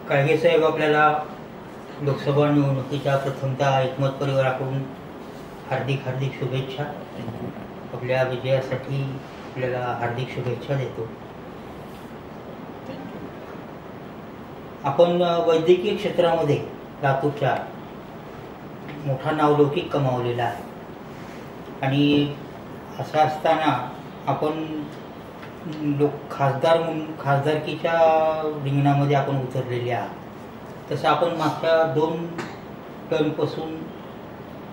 काळगे साहेब, आपल्याला लोकसभा निवडणुकीच्या प्रथमतः एकमत परिवाराकडून हार्दिक हार्दिक शुभेच्छा. आपल्या विजयासाठी आपल्याला हार्दिक शुभेच्छा देतो. आपण वैद्यकीय क्षेत्रामध्ये लातूरच्या मोठा नावलौकिक कमावलेला आहे आणि असं असताना आपण खासदारकीच्या रिंगणामध्ये आपण उतरलेले आहात. तसं आपण मागच्या 2 टर्मपासून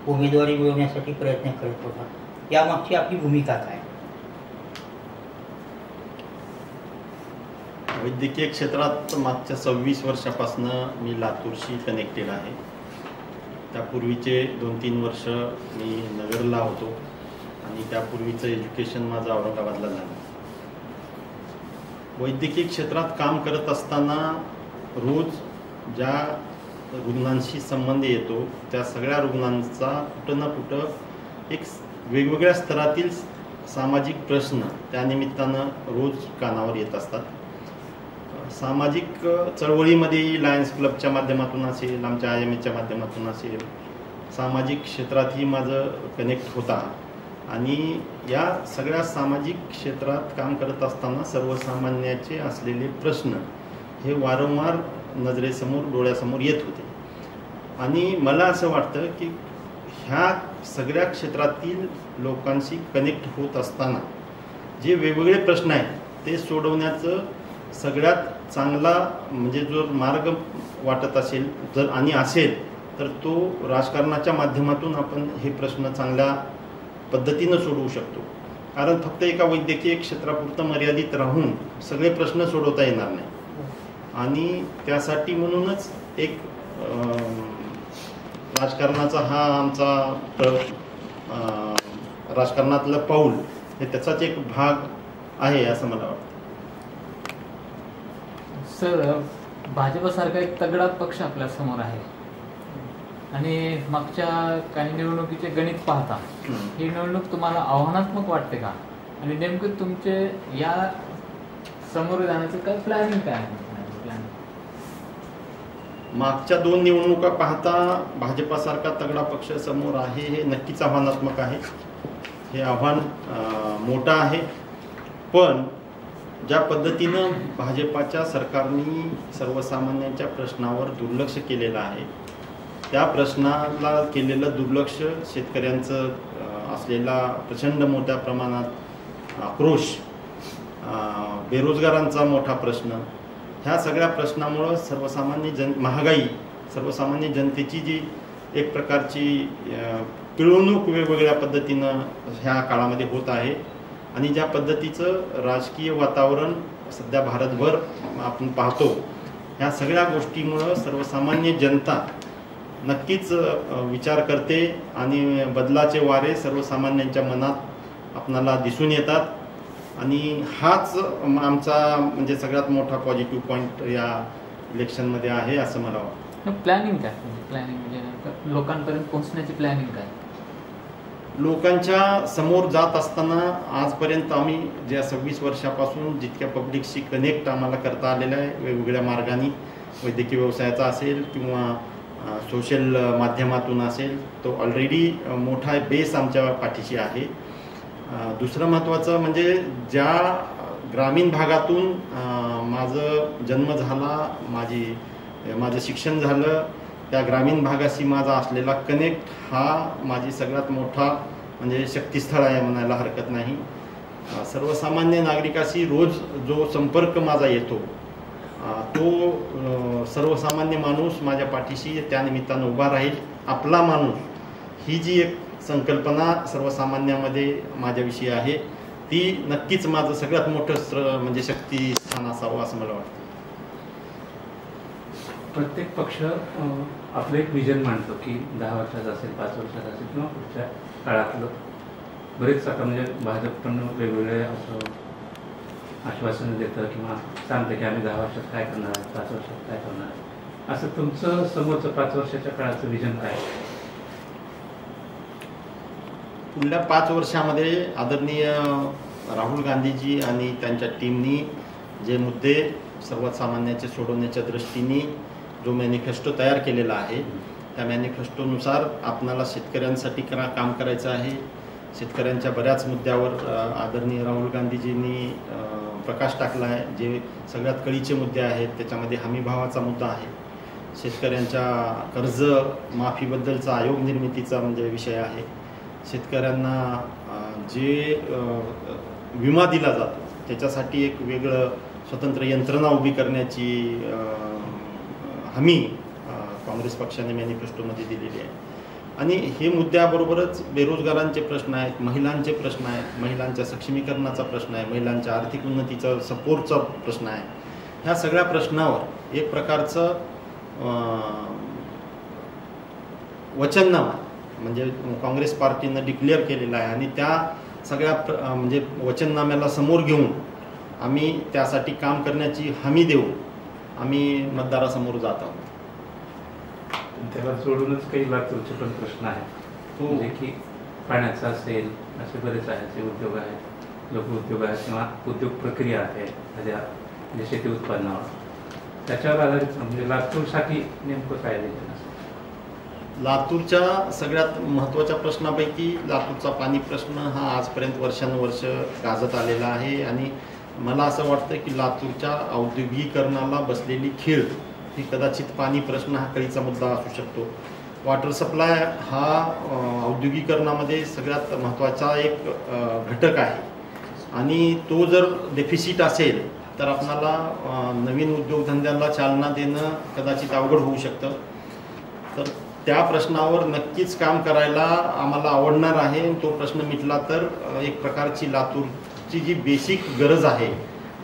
उमेदवारी मिळवण्यासाठी प्रयत्न करत होता. यामागची आपली भूमिका काय? वैद्यकीय क्षेत्रात मागच्या 26 वर्षापासून मी लातूरशी कनेक्टेड आहे. त्यापूर्वीचे 2-3 वर्ष मी नगरला होतो आणि त्यापूर्वीचं एज्युकेशन माझं औरंगाबादला झालं. वैद्यकीय क्षेत्रात काम करत असताना रोज ज्या रुग्णांशी संबंध येतो त्या सगळ्या रुग्णांचा कुठं ना कुठं एक वेगवेगळ्या स्तरातील सामाजिक प्रश्न त्यानिमित्तानं रोज कानावर येत असतात. सामाजिक चळवळीमध्ये लायन्स क्लबच्या माध्यमातून असेल, आमच्या IMAच्या माध्यमातून असेल, सामाजिक क्षेत्रातही माझं कनेक्ट होता आणि या सगळ्या सामाजिक क्षेत्रात काम करत असताना सर्वसामान्याचे असलेले प्रश्न हे वारंवार नजरेसमोर डोळ्यासमोर येत होते. आणि मला असं वाटतं की ह्या सगळ्या क्षेत्रातील लोकांशी कनेक्ट होत असताना जे वेगवेगळे प्रश्न आहेत ते सोडवण्याचं सगळ्यात चांगला म्हणजे जो मार्ग वाटत असेल जर आणि असेल तर तो राजकारणाच्या माध्यमातून आपण हे प्रश्न चांगल्या पद्धतीनं सोडवू शकतो. कारण फक्त एका वैद्यकीय क्षेत्रापुरतं मर्यादित राहून सगळे प्रश्न सोडवता येणार नाही आणि त्यासाठी म्हणूनच एक राजकारणाचा हा आमचा राजकारणातलं पाऊल हे त्याचाच एक भाग आहे असं मला वाटतं. सर, भाजपसारखा एक तगडा पक्ष आपल्या समोर आहे आणि मागच्या काही निवडणुकीचे गणित पाहता ही निवडणूक तुम्हाला आव्हानात्मक वाटते का? आणि नेमकं तुमचे या समोर जाण्याचं काय प्लॅनिंग काय आहे? मागच्या 2 निवडणुका पाहता भाजपासारखा तगडा पक्ष समोर आहे हे नक्कीच आव्हानात्मक आहे. हे आव्हान मोठं आहे. पण ज्या पद्धतीनं भाजपाच्या सरकारने सर्वसामान्यांच्या प्रश्नावर दुर्लक्ष केलेलं आहे त्या प्रश्नाला केलेलं दुर्लक्ष, शेतकऱ्यांचं असलेला प्रचंड मोठ्या प्रमाणात आक्रोश, बेरोजगारांचा मोठा प्रश्न, ह्या सगळ्या प्रश्नामुळं महागाई, सर्वसामान्य जनतेची जी एक प्रकारची पिळवणूक वेगवेगळ्या पद्धतीनं ह्या काळामध्ये होत आहे आणि ज्या पद्धतीचं राजकीय वातावरण सध्या भारतभर आपण पाहतो ह्या सगळ्या गोष्टीमुळं सर्वसामान्य जनता नक्कीच विचार करते आणि बदलाचे वारे सर्वसामान्यांच्या मनात आपणाला दिसून येतात आणि हाच आमचा म्हणजे सगळ्यात मोठा पॉझिटिव्ह पॉईंट या इलेक्शनमध्ये आहे असं मला वाटतं. प्लॅनिंग काय? प्लॅनिंग म्हणजे लोकांपर्यंत पोहोचण्याची प्लॅनिंग काय? लोकांच्या समोर जात असताना आजपर्यंत आम्ही ज्या 26 वर्षापासून जितक्या पब्लिकशी कनेक्ट आम्हाला करता आलेलं आहे वेगवेगळ्या मार्गाने, वैद्यकीय व्यवसायाचा असेल किंवा सोशल माध्यमातून असेल, तो ऑलरेडी मोठा बेस आमच्या पाठीशी आहे. दुसरं महत्त्वाचं म्हणजे ज्या ग्रामीण भागातून माझं जन्म झाला, माझं शिक्षण झालं, त्या ग्रामीण भागाशी माझा असलेला कनेक्ट हा माझी सगळ्यात मोठा म्हणजे शक्तिस्थळ आहे म्हणायला हरकत नाही. सर्वसामान्य नागरिकाशी रोज जो संपर्क माझा येतो तो सर्वसामान्य माणूस माझ्या पाठीशी त्या निमित्तानं उभा राहील. आपला माणूस ही जी एक संकल्पना सर्वसामान्यामध्ये माझ्याविषयी आहे ती नक्कीच माझं सगळ्यात मोठं म्हणजे शक्तिस्थान असावं असं मला वाटतं. प्रत्येक पक्ष आपलं एक विजन मांडतो की 10 वर्षाचा असेल, 5 वर्षाचा असेल किंवा पुढच्या काळातलं. बरेच आता म्हणजे भाजप पण वेगवेगळे असं आश्वासन देतं किंवा सांगतं की आम्ही 10 वर्षात काय करणार, 5 वर्षात काय करणार. असं तुमचं समोरचं 5 वर्षाच्या काळाचं विजन काय? पुढल्या 5 वर्षामध्ये आदरणीय राहुल गांधीजी आणि त्यांच्या टीमनी जे मुद्दे सर्वात सामान्याचे सोडवण्याच्या दृष्टीने जो मॅनिफेस्टो तयार केलेला आहे त्या मॅनिफेस्टोनुसार आपणाला शेतकऱ्यांसाठी काम करायचं आहे. शेतकऱ्यांच्या बऱ्याच मुद्द्यावर आदरणीय राहुल गांधीजींनी प्रकाश टाकला आहे. जे सगळ्यात कळीचे मुद्दे आहेत त्याच्यामध्ये हमीभावाचा मुद्दा आहे, शेतकऱ्यांच्या कर्ज माफीबद्दलचा आयोग निर्मितीचा म्हणजे विषय आहे, शेतकऱ्यांना जे विमा दिला जातो त्याच्यासाठी एक वेगळं स्वतंत्र यंत्रणा उभी करण्याची हमी काँग्रेस पक्षाने मॅनिफेस्टोमध्ये दिलेली आहे. आणि हे मुद्द्याबरोबरच बेरोजगारांचे प्रश्न आहेत, महिलांचे प्रश्न आहेत, महिलांच्या सक्षमीकरणाचा प्रश्न आहे, महिलांच्या आर्थिक उन्नतीचा सपोर्टचा प्रश्न आहे. ह्या सगळ्या प्रश्नावर एक प्रकारचं वचननामा म्हणजे काँग्रेस पार्टीनं डिक्लेअर केलेला आहे आणि त्या सगळ्या म्हणजे वचननाम्याला समोर घेऊन आम्ही त्यासाठी काम करण्याची हमी देऊन आम्ही मतदारासमोर जात आहोत. त्याला जोडूनच काही लातूरचे पण प्रश्न आहेत म्हणजे की पाण्याचा असेल, असे बरेच आहेत जे उद्योग आहेत, लघुउद्योग आहेत किंवा उद्योग प्रक्रिया आहे म्हणजे शेती उत्पादनावर, त्याच्यावर आधारित म्हणजे लातूरसाठी नेमकं काय द्यायचं? लातूरच्या सगळ्यात महत्त्वाच्या प्रश्नापैकी लातूरचा पाणी प्रश्न हा आजपर्यंत वर्षानुवर्ष गाजत आलेला आहे आणि मला असं वाटतं की लातूरच्या औद्योगिकीकरणाला बसलेली खीळ ही कदाचित पाणी प्रश्न हा कळीचा मुद्दा असू शकतो. वॉटर सप्लाय हा औद्योगिकीकरणामध्ये सगळ्यात महत्त्वाचा एक घटक आहे आणि तो जर डेफिसिट असेल तर आपणाला नवीन उद्योगधंद्याला चालना देणं कदाचित अवघड होऊ शकतं. तर त्या प्रश्नावर नक्कीच काम करायला आम्हाला आवडणार आहे. तो प्रश्न मिटला तर एक प्रकारची लातूरची जी बेसिक गरज आहे,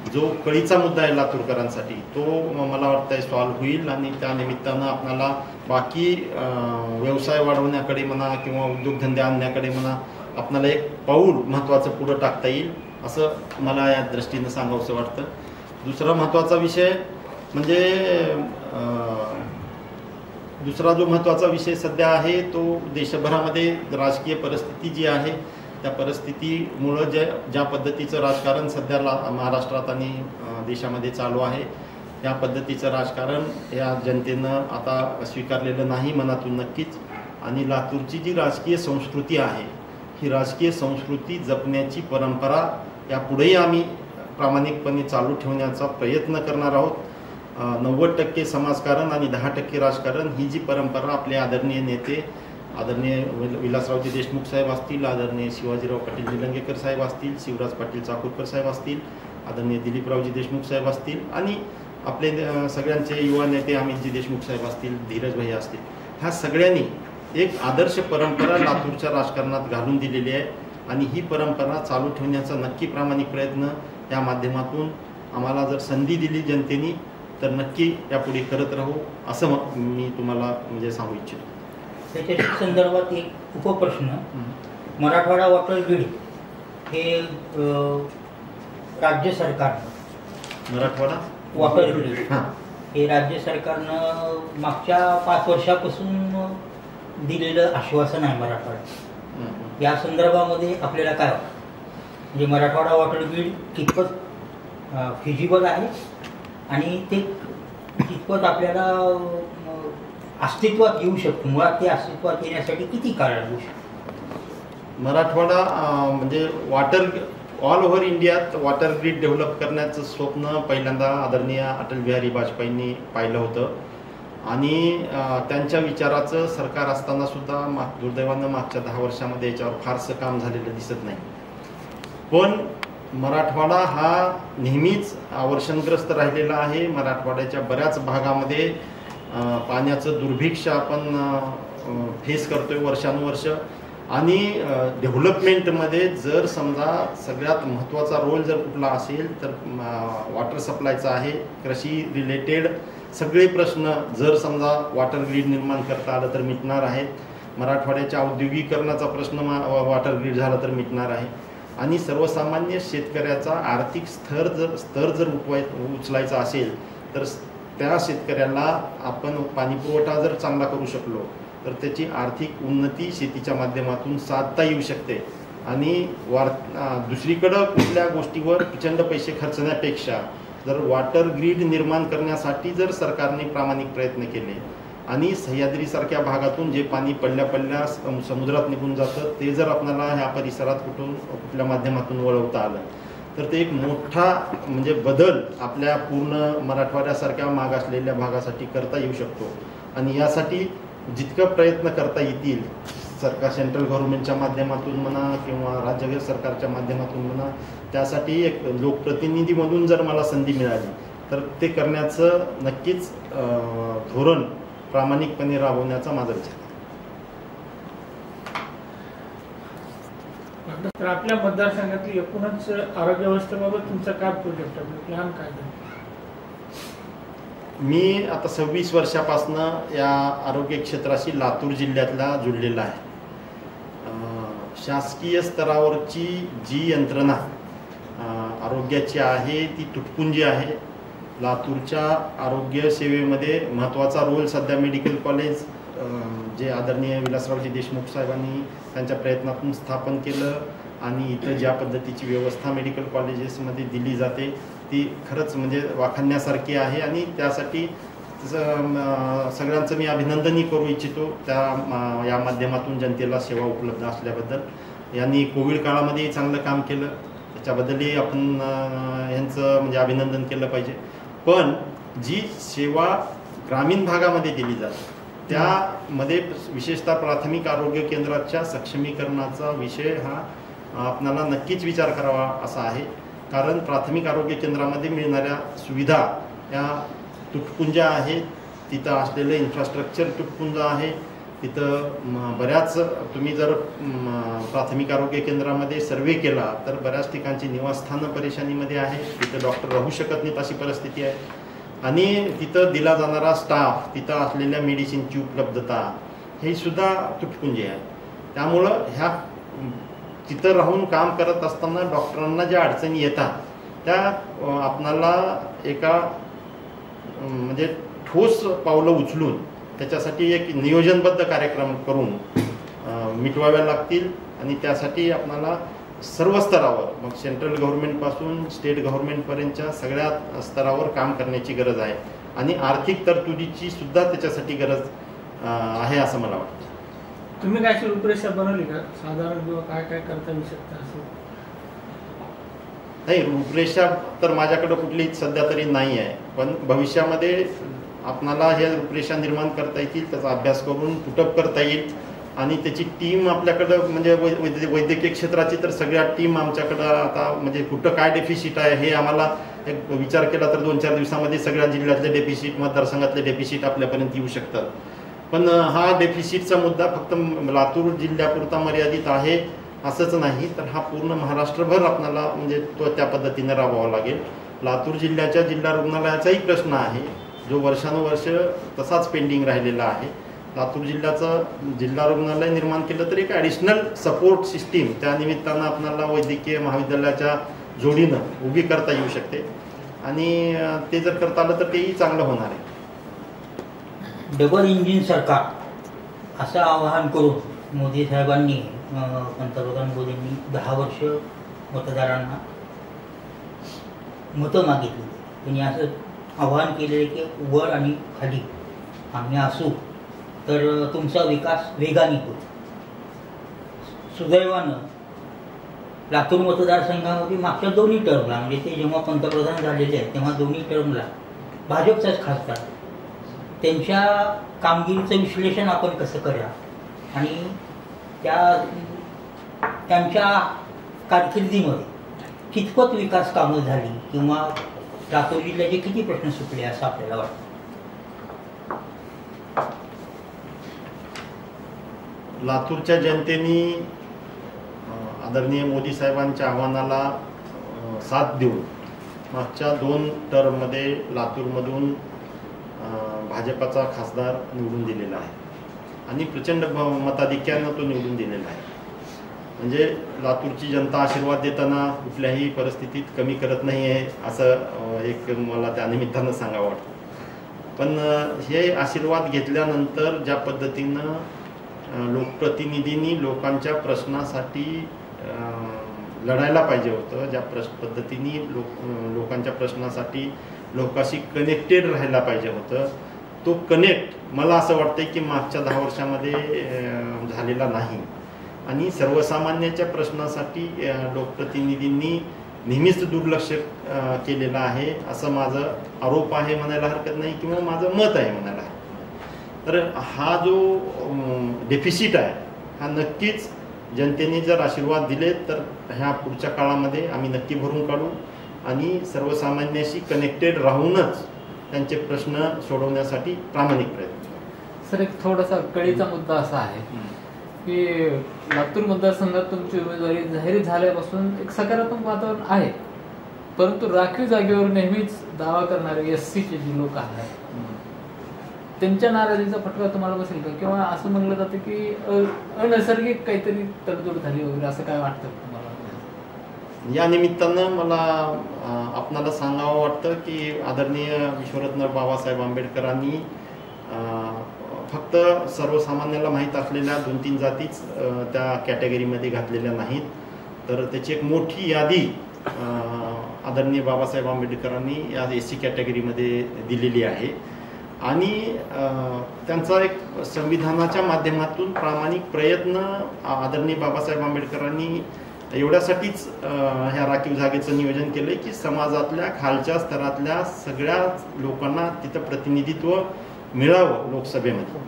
जो कळीचा मुद्दा आहे लातूरकरांसाठी, तो मला वाटतं सॉल्व्ह होईल आणि त्या निमित्तानं आपल्याला बाकी व्यवसाय वाढवण्याकडे म्हणा किंवा उद्योगधंदे आणण्याकडे म्हणा आपल्याला एक पाऊल महत्त्वाचं पुढं टाकता येईल असं मला या दृष्टीनं सांगावंसं वाटतं. दुसरा महत्त्वाचा विषय म्हणजे दुसरा जो महत्त्वाचा विषय सध्या आहे तो देशभरामध्ये राजकीय परिस्थिती जी आहे त्या परिस्थितीमुळं ज्या पद्धतीचं राजकारण सध्या महाराष्ट्रात आणि देशामध्ये चालू आहे या पद्धतीचं राजकारण या जनतेनं आता स्वीकारलेलं नाही मनातून नक्कीच. आणि लातूरची जी राजकीय संस्कृती आहे ही राजकीय संस्कृती जपण्याची परंपरा यापुढेही आम्ही प्रामाणिकपणे चालू ठेवण्याचा प्रयत्न करणार आहोत. 90% समाजकारण आणि 10% राजकारण ही जी परंपरा आपले आदरणीय नेते आदरणीय विलासरावजी देशमुख साहेब असतील, आदरणीय शिवाजीराव पाटील निलंगेकर साहेब असतील, शिवराज पाटील चाकूरकर साहेब असतील, आदरणीय दिलीपरावजी देशमुख साहेब असतील आणि आपले सगळ्यांचे युवा नेते अमितजी देशमुख साहेब असतील, धीरज भाई असतील, ह्या सगळ्यांनी एक आदर्श परंपरा लातूरच्या राजकारणात घालून दिलेली आहे आणि ही परंपरा चालू ठेवण्याचा नक्की प्रामाणिक प्रयत्न या माध्यमातून आम्हाला जर संधी दिली जनतेने तर नक्की यापुढे करत राहू असं मी तुम्हाला म्हणजे सांगू इच्छितो. त्याच्या संदर्भात एक उपप्रश्न, मराठवाडा वॉटर ग्रीड हे राज्य सरकारनं मराठवाडा वॉटर ग्रीड हे राज्य सरकारनं मागच्या 5 वर्षापासून दिलेलं आश्वासन आहे मराठवाड्यात. या संदर्भामध्ये आपल्याला काय वाटतं म्हणजे मराठवाडा वॉटर ग्रीड कितपत फिजिबल आहे आणि ते कितपत आपल्याला अस्तित्वात येऊ शकतो, मुळात ते अस्तित्वात येण्यासाठी किती काळ लागू शकतो? मराठवाडा म्हणजे ऑल ओव्हर इंडियात वॉटर ग्रीड डेव्हलप करण्याचं स्वप्न पहिल्यांदा आदरणीय अटल बिहारी वाजपेयींनी पाहिलं होतं आणि त्यांच्या विचाराचं सरकार असताना सुद्धा दुर्दैवानं मागच्या 10 वर्षामध्ये याच्यावर फारसं काम झालेलं दिसत नाही. पण मराठवाडा हा नेहमीच अवर्षणग्रस्त राहिलेला आहे. मराठवाड्याच्या बऱ्याच भागामध्ये पाण्याचं दुर्भिक्ष आपण फेस करतोय वर्षानुवर्ष आणि डेव्हलपमेंटमध्ये जर समजा सगळ्यात महत्त्वाचा रोल जर कुठला असेल तर वॉटर सप्लायचा आहे. कृषी रिलेटेड सगळे प्रश्न जर समजा वॉटर ग्रीड निर्माण करता आलं तर मिटणार आहेत. मराठवाड्याच्या औद्योगिकीकरणाचा प्रश्न वॉटर ग्रीड झाला तर मिटणार आहे आणि सर्वसामान्य शेतकऱ्याचा आर्थिक स्तर जर उचलायचा असेल तर त्या शेतकऱ्याला आपण पाणीपुरवठा जर चांगला करू शकलो तर त्याची आर्थिक उन्नती शेतीच्या माध्यमातून साधता येऊ शकते आणि दुसरीकडं कुठल्या गोष्टीवर प्रचंड पैसे खर्चण्यापेक्षा जर वॉटर ग्रीड निर्माण करण्यासाठी जर सरकारने प्रामाणिक प्रयत्न केले आणि सह्याद्रीसारख्या भागातून जे पाणी पडल्या समुद्रात निघून जातं ते जर आपल्याला ह्या परिसरात कुठल्या माध्यमातून वळवता आलं तर ते एक मोठा म्हणजे बदल आपल्या पूर्ण मराठवाड्यासारख्या मागासलेल्या भागासाठी करता येऊ शकतो. आणि यासाठी जितकं प्रयत्न करता येतील सरकार सेंट्रल गव्हर्नमेंटच्या माध्यमातून म्हणा किंवा राज्य सरकारच्या माध्यमातून म्हणा, त्यासाठी एक लोकप्रतिनिधी म्हणून जर मला संधी मिळाली तर ते करण्याचं नक्कीच धोरण प्रामाणिकपणे राबवण्याचा माझा विचार आहे. तर आपल्या मतदारसंघातली एकूणच आरोग्य व्यवस्थेबाबत तुमचा काय प्रोजेक्ट आहे, प्लॅन काय आहे? मी आता 26 वर्षापासून या आरोग्य क्षेत्राशी लातूर जिल्ह्यातला जुळलेला आहे. शासकीय स्तरावरची जी यंत्रणा आरोग्याची आहे ती तुटपुंजी आहे. लातूरच्या आरोग्य सेवेमध्ये महत्त्वाचा रोल सध्या मेडिकल कॉलेज जे आदरणीय विलासरावजी देशमुख साहेबांनी त्यांच्या प्रयत्नातून स्थापन केलं आणि इथं ज्या पद्धतीची व्यवस्था मेडिकल कॉलेजेसमध्ये दिली जाते ती खरंच म्हणजे वाखाणण्यासारखी आहे. आणि त्यासाठी सगळ्यांचं मी अभिनंदनही करू इच्छितो त्या या माध्यमातून जनतेला सेवा उपलब्ध असल्याबद्दल. यांनी कोविड काळामध्येही चांगलं काम केलं, त्याच्याबद्दलही आपण यांचं म्हणजे अभिनंदन केलं पाहिजे. पण जी सेवा ग्रामीण भागामध्ये दिली जाते त्यामध्ये विशेषतः प्राथमिक आरोग्य केंद्राच्या सक्षमीकरणाचा विषय हा आपल्याला नक्कीच विचार करावा असा आहे. कारण प्राथमिक आरोग्य केंद्रामध्ये मिळणाऱ्या सुविधा या तुटपुंज्या आहेत, तिथं असलेलं इन्फ्रास्ट्रक्चर तुटपुंज आहे. तिथं बऱ्याच तुम्ही जर प्राथमिक आरोग्य केंद्रामध्ये सर्वे केला तर बऱ्याच ठिकाणची निवासस्थानं परेशानीमध्ये आहे, तिथं डॉक्टर राहू शकत नाहीत अशी परिस्थिती आहे. आणि तिथं दिला जाणारा स्टाफ, तिथं असलेल्या मेडिसिनची उपलब्धता हे सुद्धा तुटपुंजी आहे. त्यामुळं ह्या तिथं राहून काम करत असताना डॉक्टरांना ज्या अडचणी येतात त्या आपणाला एका म्हणजे ठोस पावलं उचलून त्याच्यासाठी एक नियोजनबद्ध कार्यक्रम करून मिटवाव्या लागतील. आणि त्यासाठी आपणाला सर्व स्तरावर मग सेंट्रल गव्हर्नमेंटपासून स्टेट गव्हर्नमेंटपर्यंतच्या सगळ्या स्तरावर काम करण्याची गरज आहे. आणि आर्थिक तरतुदीची सुद्धा त्याच्यासाठी गरज आहे असं मला वाटतं. तुम्ही काय रूपरेषा बनवली का साधारण किंवा काय काय करता येऊ शकतं असं? नाही, रूपरेषा तर माझ्याकडं कुठली सध्या तरी नाही आहे. पण भविष्यामध्ये आपणाला ह्या रूपरेषा निर्माण करता येतील, त्याचा अभ्यास करून पुटअप करता येईल. आणि त्याची टीम आपल्याकडं म्हणजे वैद्यकीय क्षेत्राची तर सगळ्या टीम आमच्याकडं आता म्हणजे कुठं काय डेफिसिट आहे हे आम्हाला एक विचार केला तर 2-4 दिवसामध्ये सगळ्या जिल्ह्यातले डेफिसिट मतदारसंघातले डेफिसिट आपल्यापर्यंत येऊ शकतात. पण हा डेफिसिटचा मुद्दा फक्त लातूर जिल्ह्यापुरता मर्यादित आहे असंच नाही, तर हा पूर्ण महाराष्ट्रभर आपल्याला म्हणजे तो त्या पद्धतीने राबवावा लागेल. लातूर जिल्ह्याच्या जिल्हा रुग्णालयाचाही प्रश्न आहे जो वर्षानुवर्ष तसाच पेंडिंग राहिलेला आहे. लातूर जिल्ह्याचं जिल्हा रुग्णालय निर्माण केलं तर एक ॲडिशनल सपोर्ट सिस्टीम त्या निमित्तानं आपल्याला वैद्यकीय महाविद्यालयाच्या जोडीनं उभी करता येऊ शकते. आणि ते जर करता आलं तर तेही चांगलं होणार आहे. डबल इंजिन सरकार असं आवाहन करून मोदी साहेबांनी पंतप्रधान मोदींनी 10 वर्ष मतदारांना मतं मागितली. त्यांनी असं आवाहन केले की वर आणि खाली आम्ही असू तर तुमचा विकास वेगाने होईल. सुदैवानं लातूर मतदारसंघामध्ये मागच्या 2 टर्मला म्हणजे ते जेव्हा पंतप्रधान झालेले आहेत तेव्हा 2 टर्मला भाजपचाच खासदार, त्यांच्या कामगिरीचं विश्लेषण आपण कसं करूया आणि त्यांच्या कारकिर्दीमध्ये कितपत विकास कामं झाली किंवा लातूर जिल्ह्याचे किती प्रश्न सुटले असं आपल्याला वाटतं. लातूरच्या जनतेने आदरणीय मोदी साहेबांच्या आव्हानाला साथ देऊन मागच्या 2 टर्ममध्ये लातूरमधून भाजपाचा खासदार निवडून दिलेला आहे आणि प्रचंड मताधिक्यानं तो निवडून दिलेला आहे. म्हणजे लातूरची जनता आशीर्वाद देताना कुठल्याही परिस्थितीत कमी करत नाही आहे असं एक मला त्या निमित्तानं सांगावं वाटतं. पण हे आशीर्वाद घेतल्यानंतर ज्या पद्धतीनं लोकप्रतिनिधींनी लोकांच्या प्रश्नासाठी लढायला पाहिजे होतं, ज्या पद्धतीने लोकांच्या प्रश्नासाठी लोकांशी कनेक्टेड राहायला पाहिजे होतं, तो कनेक्ट मला असं वाटतं की मागच्या 10 वर्षामध्ये झालेला नाही. आणि सर्वसामान्याच्या प्रश्नासाठी लोकप्रतिनिधींनी नेहमीच दुर्लक्ष केलेलं आहे, असं माझं आरोप आहे म्हणायला हरकत नाही, किंवा माझं मत आहे म्हणायला हरकत. तर हा जो डेफिसिट आहे हा नक्कीच जनतेने जर आशीर्वाद दिले तर ह्या पुढच्या काळामध्ये आम्ही नक्की भरून काढू आणि सर्वसामान्याशी कनेक्टेड राहूनच त्यांचे प्रश्न सोडवण्यासाठी प्रामाणिक प्रयत्न करू. सर, एक थोडासा कळीचा मुद्दा असा आहे की लातूर मतदारसंघात तुमची उमेदवारी जाहीर झाल्यापासून एक सकारात्मक वातावरण आहे, परंतु राखीव जागेवर नेहमीच दावा करणारे SCचे जे लोक आहेत त्यांच्या नाराजीचा फटका तुम्हाला बसेल का, किंवा असं म्हणलं जातं की अनैसर्गिक काहीतरी तडजोड झाली वगैरे, असं काय वाटतं तुम्हाला? या निमित्तानं मला आपणाला सांगावं वाटतं की आदरणीय विश्वरत्न बाबासाहेब आंबेडकरांनी फक्त सर्वसामान्याला माहीत असलेल्या 2-3 जातीच त्या कॅटेगरीमध्ये घातलेल्या नाहीत, तर त्याची एक मोठी यादी आदरणीय बाबासाहेब आंबेडकरांनी या SC कॅटेगरीमध्ये दिलेली आहे. आणि त्यांचा एक संविधानाच्या माध्यमातून प्रामाणिक प्रयत्न आदरणीय बाबासाहेब आंबेडकरांनी एवढ्यासाठीच ह्या राखीव जागेचं नियोजन केलंय की समाजातल्या खालच्या स्तरातल्या सगळ्या लोकांना तिथं प्रतिनिधित्व मिळावं लोकसभेमध्ये,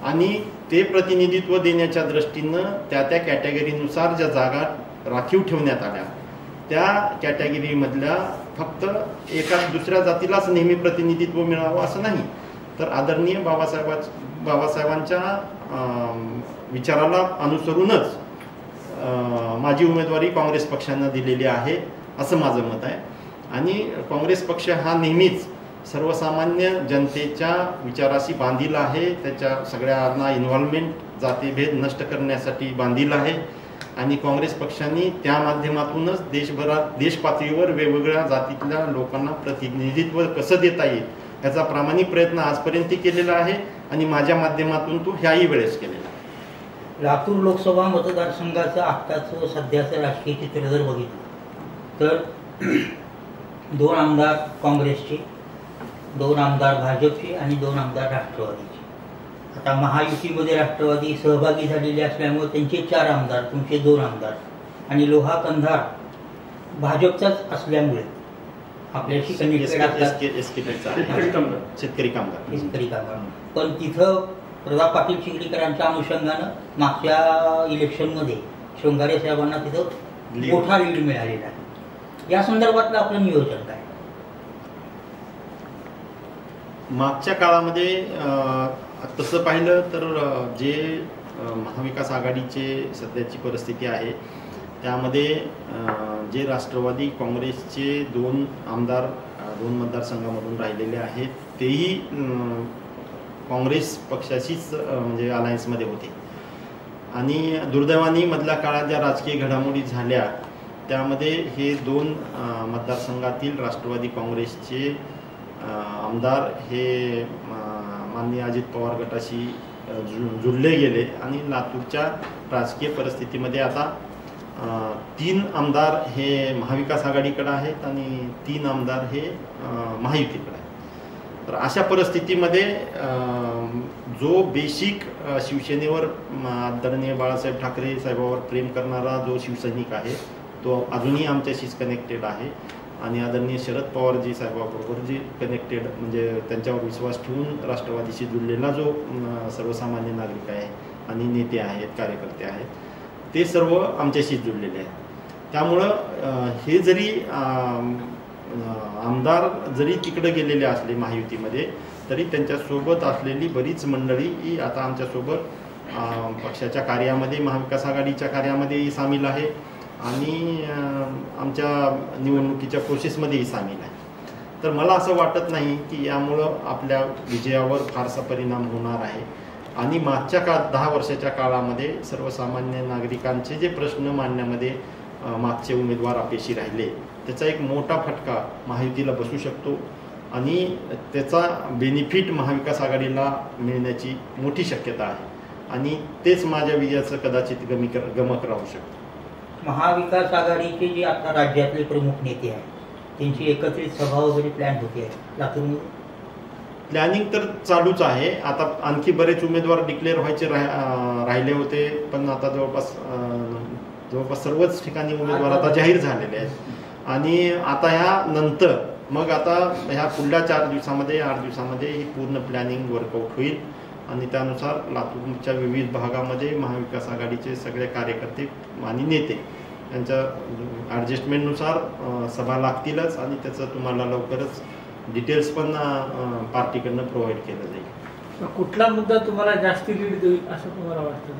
आणि ते प्रतिनिधित्व देण्याच्या दृष्टीनं त्या कॅटेगरीनुसार ज्या जागा राखीव ठेवण्यात आल्या त्या कॅटेगरीमधल्या फक्त एका दुसऱ्या जातीलाच नेहमी प्रतिनिधित्व मिळावं असं नाही, तर आदरणीय बाबासाहेबांच्या विचाराला अनुसरूनच माझी उमेदवारी काँग्रेस पक्षानं दिलेली आहे असं माझं मत आहे. आणि काँग्रेस पक्ष हा नेहमीच सर्वसामान्य जनतेच्या विचाराशी बांधील आहे, त्याच्या सगळ्यांना इन्व्हॉल्वमेंट जातीभेद नष्ट करण्यासाठी बांधील आहे. आणि काँग्रेस पक्षाने त्या माध्यमातूनच देश पातळीवर वेगवेगळ्या जातीतल्या लोकांना प्रतिनिधित्व कसं देता येईल याचा प्रामाणिक प्रयत्न आजपर्यंत केलेला आहे आणि माझ्या माध्यमातून तो ह्याही वेळेस केलेला आहे. लातूर लोकसभा मतदारसंघाचं आत्ताचं सध्याचं राजकीय चित्र जर बघितलं तर 2 आमदार काँग्रेसचे, 2 आमदार भाजपचे आणि 2 आमदार राष्ट्रवादीचे. आता महायुतीमध्ये राष्ट्रवादी सहभागी झालेले असल्यामुळे त्यांचे 4 आमदार, तुमचे 2 आमदार, आणि लोहा कंधार भाजपचाच असल्यामुळे आपल्याशी कनेक्टेड असतात शेतकरी कामगार. पण तिथं प्रताप पाटील चिखलीकरांच्या अनुषंगानं मागच्या इलेक्शनमध्ये शृंगारे साहेबांना तिथं मोठा लीड मिळालेला आहे. या संदर्भातलं आपलं नियोजन काय? मागच्या काळामध्ये तसं पाहिलं तर जे महाविकास आघाडीचे सध्याची परिस्थिती आहे त्यामध्ये जे राष्ट्रवादी काँग्रेसचे 2 आमदार 2 मतदारसंघामधून राहिलेले आहेत तेही काँग्रेस पक्षाशीच म्हणजे अलायन्समध्ये होते. आणि दुर्दैवाने मधल्या काळात ज्या राजकीय घडामोडी झाल्या त्यामध्ये हे 2 मतदारसंघातील राष्ट्रवादी काँग्रेसचे आमदार हे माननीय अजित पवार गटाशी जुळले गेले आणि लातूरच्या राजकीय परिस्थितीमध्ये आता 3 आमदार हे महाविकास आघाडीकडे आहेत आणि 3 आमदार हे महायुतीकडे आहेत. तर अशा परिस्थितीमध्ये जो बेसिक शिवसेनेवर आदरणीय बाळासाहेब ठाकरे साहेबांवर प्रेम करणारा जो शिवसैनिक आहे तो अजूनही आमच्याशीच कनेक्टेड आहे आणि आदरणीय शरद पवारजी साहेबांबरोबर जे कनेक्टेड म्हणजे त्यांच्यावर विश्वास ठेवून राष्ट्रवादीशी जुळलेला जो सर्वसामान्य नागरिक आहे आणि नेते आहेत, कार्यकर्ते आहेत, ते सर्व आमच्याशी जुळलेले आहेत. त्यामुळं हे जरी आमदार जरी तिकडे गेलेले असले महायुतीमध्ये तरी त्यांच्यासोबत असलेली बरीच मंडळी ही आता आमच्यासोबत पक्षाच्या कार्यामध्ये, महाविकास आघाडीच्या कार्यामध्येही सामील आहे आणि आमच्या निवडणुकीच्या प्रोसेसमध्येही सामील आहे. तर मला असं वाटत नाही की यामुळं आपल्या विजयावर फारसा परिणाम होणार आहे. आणि मागच्या 10 वर्षाच्या काळामध्ये सर्वसामान्य नागरिकांचे जे प्रश्न मांडण्यामध्ये मागचे उमेदवार अपयशी राहिले त्याचा एक मोठा फटका महायुतीला बसू शकतो आणि त्याचा बेनिफिट महाविकास आघाडीला मिळण्याची मोठी शक्यता आहे आणि तेच माझ्या विजयाचं कदाचित गमक राहू शकतं. महाविकास आघाडीचे जे आता राज्यातले प्रमुख नेते आहेत त्यांची एकत्रित सभा वगैरे प्लॅन होती आहे लातूरमध्ये? प्लॅनिंग तर चालूच आहे. आता आणखी बरेच उमेदवार डिक्लेअर व्हायचे राहिले होते, पण आता जवळपास सर्वच ठिकाणी उमेदवार आता जाहीर झालेले आहेत. आणि आता ह्या नंतर मग आता ह्या पुढल्या 8 दिवसामध्ये ही पूर्ण प्लॅनिंग वर्कआउट होईल आणि त्यानुसार लातूरच्या विविध भागामध्ये महाविकास आघाडीचे सगळे कार्यकर्ते आणि नेते यांच्या ॲडजस्टमेंटनुसार सभा लागतीलच आणि त्याचं तुम्हाला लवकरच डिटेल्स पण पार्टीकडनं प्रोव्हाइड केलं जाईल. कुठला मुद्दा तुम्हाला जास्ती लीड देईल असं तुम्हाला वाटतं?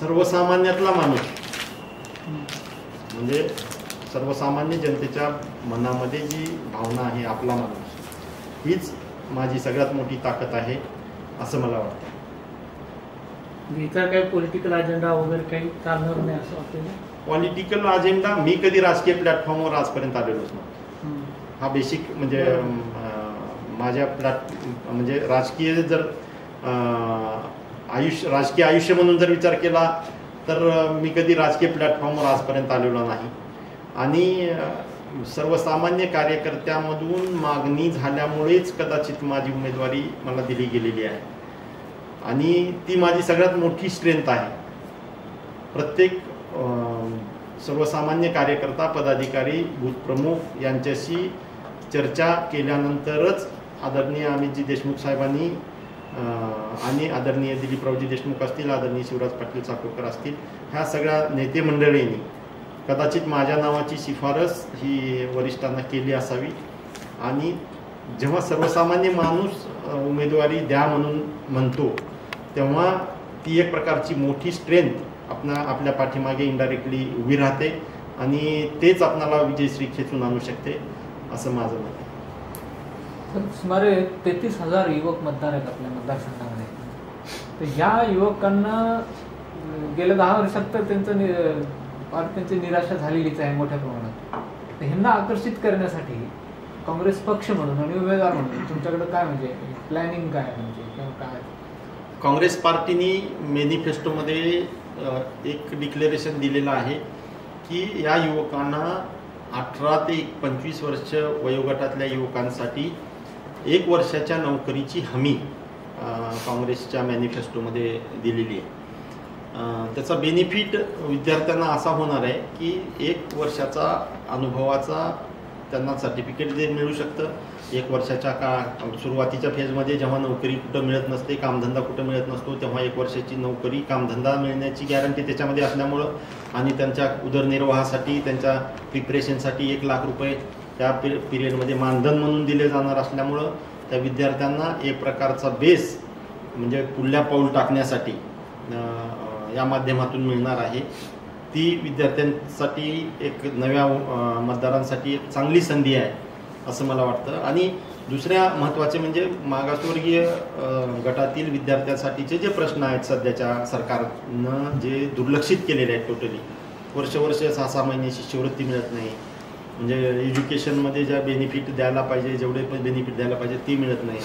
सर्वसामान्यातला माणूस, म्हणजे सर्वसामान्य जनतेच्या मनामध्ये जी भावना आहे, आपला माणूस, हीच माझी सगळ्यात मोठी ताकद आहे असं मला वाटतं. इतर काही पॉलिटिकल अजेंडा वगैरे काही चालणार नाही असं वाटतं? पॉलिटिकल अजेंडा, मी कधी राजकीय प्लॅटफॉर्मवर आजपर्यंत आलेलोच नाही. हा बेसिक म्हणजे माझ्या म्हणजे राजकीय जर राजकीय आयुष्य म्हणून जर विचार केला तर मी कधी राजकीय प्लॅटफॉर्मवर आजपर्यंत आलेलो नाही. आणि सर्वसामान्य कार्यकर्त्यामधून मागणी झाल्यामुळेच कदाचित माझी उमेदवारी मला दिली गेलेली आहे आणि ती माझी सगळ्यात मोठी स्ट्रेंथ आहे. प्रत्येक सर्वसामान्य कार्यकर्ता, पदाधिकारी, बूथ प्रमुख यांच्याशी चर्चा केल्यानंतरच आदरणीय अमितजी देशमुख साहेबांनी आणि आदरणीय दिलीपरावजी देशमुख असतील, आदरणीय शिवराज पाटील चाकूरकर असतील, ह्या सगळ्या नेते मंडळींनी कदाचित माझ्या नावाची शिफारस ही वरिष्ठांना केली असावी. आणि जेव्हा सर्वसामान्य माणूस उमेदवारी द्या म्हणून म्हणतो तेव्हा ती एक प्रकारची मोठी स्ट्रेंथ आपल्या पाठीमागे इनडायरेक्टली उभी राहते आणि तेच आपल्याला विजयश्री खेचून आणू शकते असं माझं मत आहे. सुमारे 33,000 युवक मतदार आहेत आपल्या मतदारसंघामध्ये. तर या युवकांना गेल्या 10 वर्षात तर त्यांची निराशा झालेलीच आहे मोठ्या प्रमाणात. तर ह्यांना आकर्षित करण्यासाठी काँग्रेस पक्ष म्हणून आणि उमेदवार म्हणून तुमच्याकडे काय म्हणजे प्लॅनिंग काय म्हणजे किंवा काय? काँग्रेस पार्टीनी मॅनिफेस्टोमध्ये एक डिक्लेरेशन दिलेलं आहे की या युवकांना 18 ते 25 वर्ष वयोगटातल्या युवकांसाठी 1 वर्षाच्या नोकरीची हमी काँग्रेसच्या मॅनिफेस्टोमध्ये दिलेली आहे. त्याचा बेनिफिट विद्यार्थ्यांना असा होणार आहे की 1 वर्षाचा अनुभवाचा त्यांना सर्टिफिकेट मिळू शकतं. 1 वर्षाच्या सुरुवातीच्या फेजमध्ये जेव्हा नोकरी कुठं मिळत नसते, कामधंदा कुठं मिळत नसतो, तेव्हा 1 वर्षाची नोकरी, कामधंदा मिळण्याची गॅरंटी त्याच्यामध्ये असल्यामुळं आणि त्यांच्या उदरनिर्वाहासाठी, त्यांच्या प्रिपरेशनसाठी 1 लाख रुपये त्या पिरियडमध्ये मानधन म्हणून दिले जाणार असल्यामुळं त्या विद्यार्थ्यांना एक प्रकारचा बेस म्हणजे पुढल्या पाऊल टाकण्यासाठी या माध्यमातून मिळणार आहे. ती विद्यार्थ्यांसाठी एक नव्या मतदारांसाठी एक चांगली संधी आहे असं मला वाटतं. आणि दुसऱ्या महत्त्वाचे म्हणजे मागासवर्गीय गटातील विद्यार्थ्यांसाठीचे जे प्रश्न आहेत सध्याच्या सरकारनं जे दुर्लक्षित केलेले आहेत, टोटली वर्ष 6-6 महिने शिष्यवृत्ती मिळत नाही, म्हणजे एज्युकेशनमध्ये ज्या बेनिफिट द्यायला पाहिजे, जेवढे पण बेनिफिट द्यायला पाहिजे ती मिळत नाही.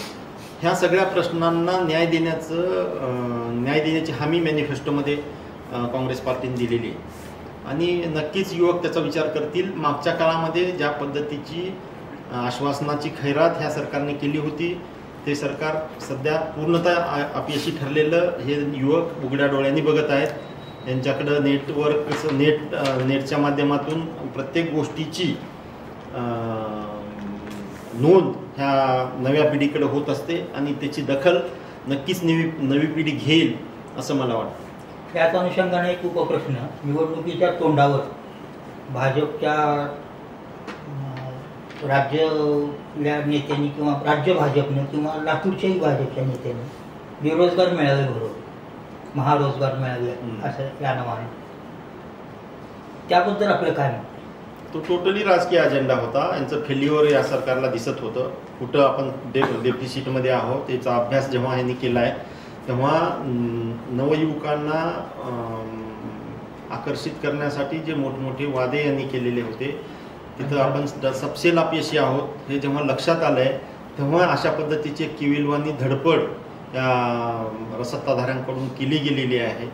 ह्या सगळ्या प्रश्नांना न्याय देण्याची हमी मॅनिफेस्टोमध्ये काँग्रेस पार्टीने दिलेली आहे आणि नक्कीच युवक त्याचा विचार करतील. मागच्या काळामध्ये ज्या पद्धतीची आश्वासनाची खैरात ह्या सरकारने केली होती ते सरकार सध्या पूर्णतः अपयशी ठरलेलं हे युवक उघड्या डोळ्यांनी बघत आहेत. यांच्याकडं नेटच्या माध्यमातून प्रत्येक गोष्टीची नोंद ह्या नव्या पिढीकडे होत असते आणि त्याची दखल नक्कीच नवी पिढी घेईल असं मला वाटतं. त्याच अनुषंगाने एक उपप्रश्न, निवडणुकीच्या तोंडावर भाजपच्या राज्यातल्या नेत्यांनी किंवा राज्य भाजपने किंवा लातूरच्याही भाजपच्या नेत्यांनी बेरोजगार मेळावे भरवले, महारोजगार मेळावे असं या नावाने, त्याबद्दल आपलं काय मत? तो टोटली राजकीय अजेंडा होता. यांचं फेल्युअर या सरकारला दिसत होतं. कुठं आपण डेफिसिटमध्ये आहोत याचा अभ्यास जेव्हा यांनी केला आहे तेव्हा नवयुवकांना आकर्षित करण्यासाठी जे मोठमोठे वादे यांनी केलेले होते तिथं आपण सपशेल अपयशी आहोत हे जेव्हा लक्षात आलं आहे तेव्हा अशा पद्धतीची किविलवाणी धडपड या सत्ताधाऱ्यांकडून केली गेलेली आहे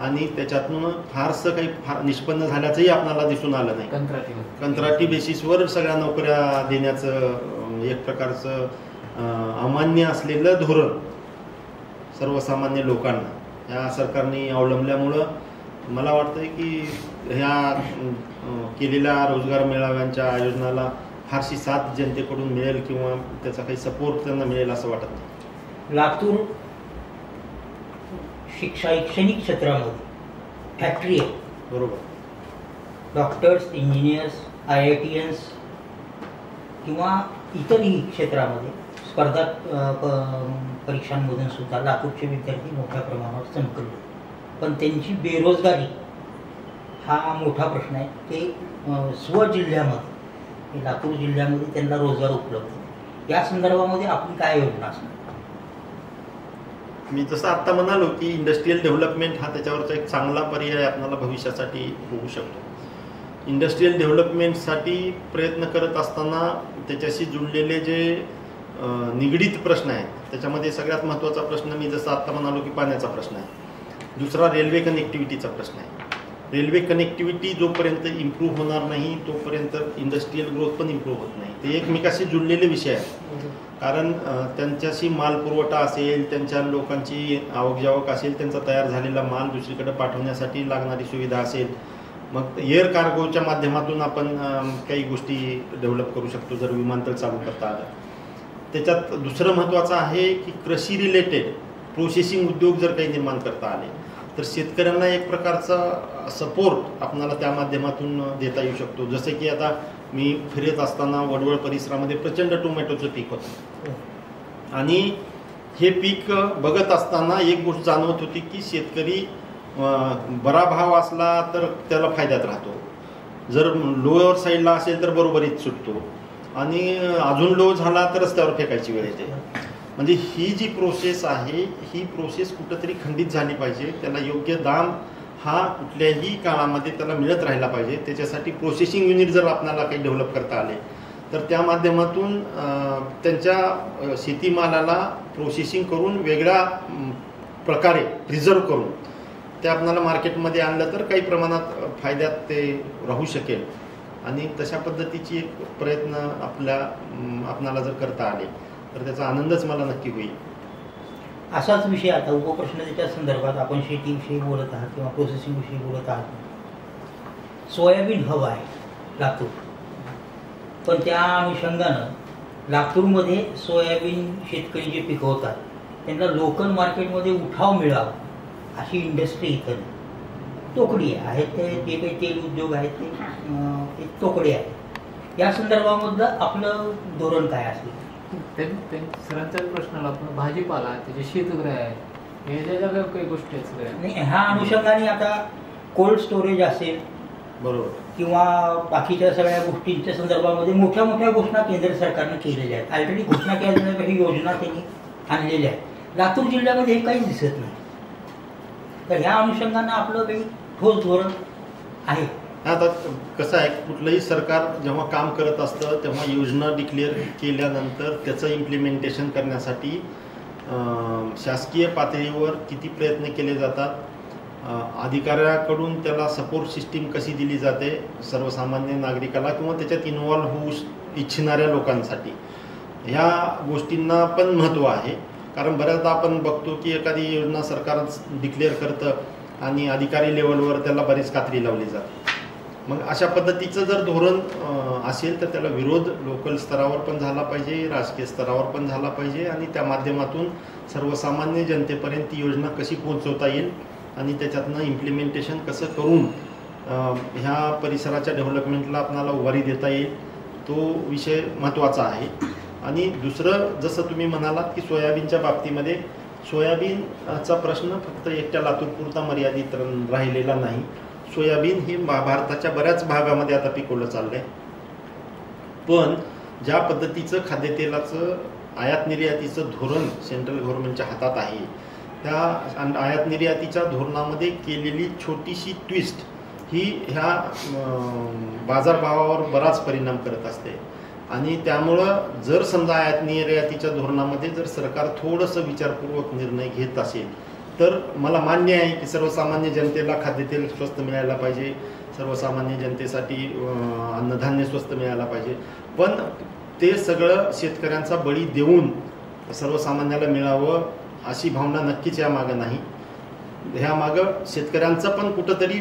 आणि त्याच्यातून फारसं काही निष्पन्न झाल्याचंही आपल्याला दिसून आलं नाही. कंत्राटी बेसिसवर सगळ्या नोकऱ्या देण्याचं एक प्रकारचं अमान्य असलेलं धोरण सर्वसामान्य लोकांना ह्या सरकारने अवलंबल्यामुळं मला वाटतं की ह्या केलेल्या रोजगार मेळाव्यांच्या आयोजनाला फारशी साथ जनतेकडून मिळेल किंवा त्याचा काही सपोर्ट त्यांना मिळेल असं वाटत नाही. लातूर शैक्षणिक क्षेत्रामध्ये फॅक्टरी आहे, बरोबर. डॉक्टर्स, इंजिनियर्स, IITians किंवा इतरही क्षेत्रामध्ये स्पर्धा परीक्षांमधून सुद्धा लातूरचे विद्यार्थी मोठ्या प्रमाणावर चमकले, पण त्यांची बेरोजगारी हा मोठा प्रश्न आहे. ते स्वजिल्ह्यामध्ये, लातूर जिल्ह्यामध्ये त्यांना रोजगार उपलब्ध, या संदर्भामध्ये आपली काय योजना असणार? मी जसं आत्ता म्हणालो की इंडस्ट्रीयल डेव्हलपमेंट हा त्याच्यावरचा एक चांगला पर्याय आपल्याला भविष्यासाठी होऊ शकतो. इंडस्ट्रीयल डेव्हलपमेंटसाठी प्रयत्न करत असताना त्याच्याशी जुळलेले जे निगडीत प्रश्न आहेत त्याच्यामध्ये सगळ्यात महत्त्वाचा प्रश्न मी जसं आत्ता म्हणालो की पाण्याचा प्रश्न आहे. दुसरा रेल्वे कनेक्टिव्हिटीचा प्रश्न आहे. रेल्वे कनेक्टिव्हिटी जोपर्यंत इम्प्रूव्ह होणार नाही तोपर्यंत इंडस्ट्रीयल ग्रोथ पण इम्प्रूव्ह होत नाही. ते एकमेकाशी जुळलेले विषय आहेत. कारण त्यांच्याशी माल पुरवठा असेल, त्यांच्या लोकांची आवक असेल, त्यांचा तयार झालेला माल दुसरीकडे पाठवण्यासाठी लागणारी सुविधा असेल, मग एअर कार्गोच्या माध्यमातून आपण काही गोष्टी डेव्हलप करू शकतो जर विमानतळ चालू करता आलं. त्याच्यात दुसरं महत्त्वाचं आहे की कृषी रिलेटेड प्रोसेसिंग उद्योग जर काही निर्माण करता आले तर शेतकऱ्यांना एक प्रकारचा सपोर्ट आपल्याला त्या माध्यमातून देता येऊ शकतो. जसे की आता मी फिरत असताना वडवळ परिसरामध्ये प्रचंड टोमॅटोचं पीक होतं आणि हे पीक बघत असताना एक गोष्ट जाणवत होती की शेतकरी बरा भाव असला तर त्याला फायद्यात राहतो, जर लोअर साईडला असेल तर बरोबरीत सुटतो आणि अजून लो झाला तर रस्त्यावर फेकायची वेळ येते. म्हणजे ही जी प्रोसेस आहे ही प्रोसेस कुठंतरी खंडित झाली पाहिजे. त्याला योग्य दाम हा कुठल्याही काळामध्ये त्याला मिळत राहिला पाहिजे. त्याच्यासाठी प्रोसेसिंग युनिट जर आपल्याला काही डेव्हलप करता आले तर त्या माध्यमातून त्यांच्या शेतीमालाला प्रोसेसिंग करून वेगळ्या प्रकारे प्रिझर्व करून ते आपल्याला मार्केटमध्ये आणलं तर काही प्रमाणात फायद्यात ते राहू शकेल. आणि तशा पद्धतीची एक प्रयत्न आपल्याला जर करता आले तर त्याचा आनंदच मला नक्की होईल. असाच विषय आता उपप्रश्नाच्या संदर्भात आपण शेतीविषयी बोलत आहात किंवा प्रोसेसिंगविषयी बोलत आहात. सोयाबीन हब आहे लातूर, पण त्या अनुषंगानं लातूरमध्ये सोयाबीन शेतकरी जे पिकवतात त्यांना लोकल मार्केटमध्ये उठाव मिळावा अशी इंडस्ट्री इथं नाही. तोकडी आहेत, ते जे काही तेल उद्योग आहेत ते तोकडे आहेत. या संदर्भामधलं आपलं धोरण काय असेल? सरांच्या प्रश्नाला आपण भाजीपाला, त्याचे शीतगृह आहे, हे ज्या काही गोष्टी आहेत सगळ्या नाही, ह्या अनुषंगाने आता कोल्ड स्टोरेज असेल बरोबर किंवा बाकीच्या सगळ्या गोष्टींच्या संदर्भामध्ये मोठ्या मोठ्या घोषणा केंद्र सरकारने केलेल्या आहेत. ऑलरेडी घोषणा केलेल्या काही योजना त्यांनी आणलेल्या आहेत. लातूर जिल्ह्यामध्ये हे काहीच दिसत नाही. तर ह्या अनुषंगानं आपलं काही ठोस धोरण आहे? आता कसं आहे, कुठलंही सरकार जेव्हा काम करत असतं तेव्हा योजना डिक्लेअर केल्यानंतर त्याचं इम्प्लिमेंटेशन करण्यासाठी शासकीय पातळीवर किती प्रयत्न केले जातात, अधिकाऱ्याकडून त्याला सपोर्ट सिस्टीम कशी दिली जाते सर्वसामान्य नागरिकाला किंवा त्याच्यात इन्व्हॉल्व होऊ इच्छिणाऱ्या लोकांसाठी, ह्या गोष्टींना पण महत्त्व आहे. कारण बऱ्याचदा आपण बघतो की एखादी योजना सरकार डिक्लेअर करतं आणि अधिकारी लेवलवर त्याला बरीच कात्री लावली जाते. मग अशा पद्धतीचं जर धोरण असेल तर त्याला विरोध लोकल स्तरावर पण झाला पाहिजे, राजकीय स्तरावर पण झाला पाहिजे आणि त्या माध्यमातून सर्वसामान्य जनतेपर्यंत ती योजना कशी पोहोचवता येईल आणि त्याच्यातनं इम्प्लिमेंटेशन कसं करून ह्या परिसराच्या डेव्हलपमेंटला आपल्याला उभारी देता येईल, तो विषय महत्त्वाचा आहे. आणि दुसरं जसं तुम्ही म्हणालात की सोयाबीनच्या बाबतीमध्ये, सोयाबीनचा प्रश्न फक्त एकट्या लातूरपुरता मर्यादित राहिलेला नाही. सोयाबीन हे भारताच्या बऱ्याच भागामध्ये आता पिकवलं चाललं आहे. पण ज्या पद्धतीचं खाद्यतेलाचं आयात निर्यातीचं धोरण सेंट्रल गव्हर्नमेंटच्या हातात आहे, त्या आयात निर्यातीच्या धोरणामध्ये केलेली छोटीशी ट्विस्ट ही ह्या बाजारभावावर बराच परिणाम करत असते. आणि त्यामुळं जर समजा आयात निर्यातीच्या धोरणामध्ये जर सरकार थोडंसं विचारपूर्वक निर्णय घेत असेल तर मला मान्य आहे की सर्वसामान्य जनतेला खाद्यतेल स्वस्त मिळायला पाहिजे, सर्वसामान्य जनतेसाठी अन्नधान्य स्वस्त मिळायला पाहिजे, पण ते सगळं शेतकऱ्यांचा बळी देऊन सर्वसामान्याला मिळावं अशी भावना नक्कीच यामागं नाही. ह्यामागं शेतकऱ्यांचा पण कुठंतरी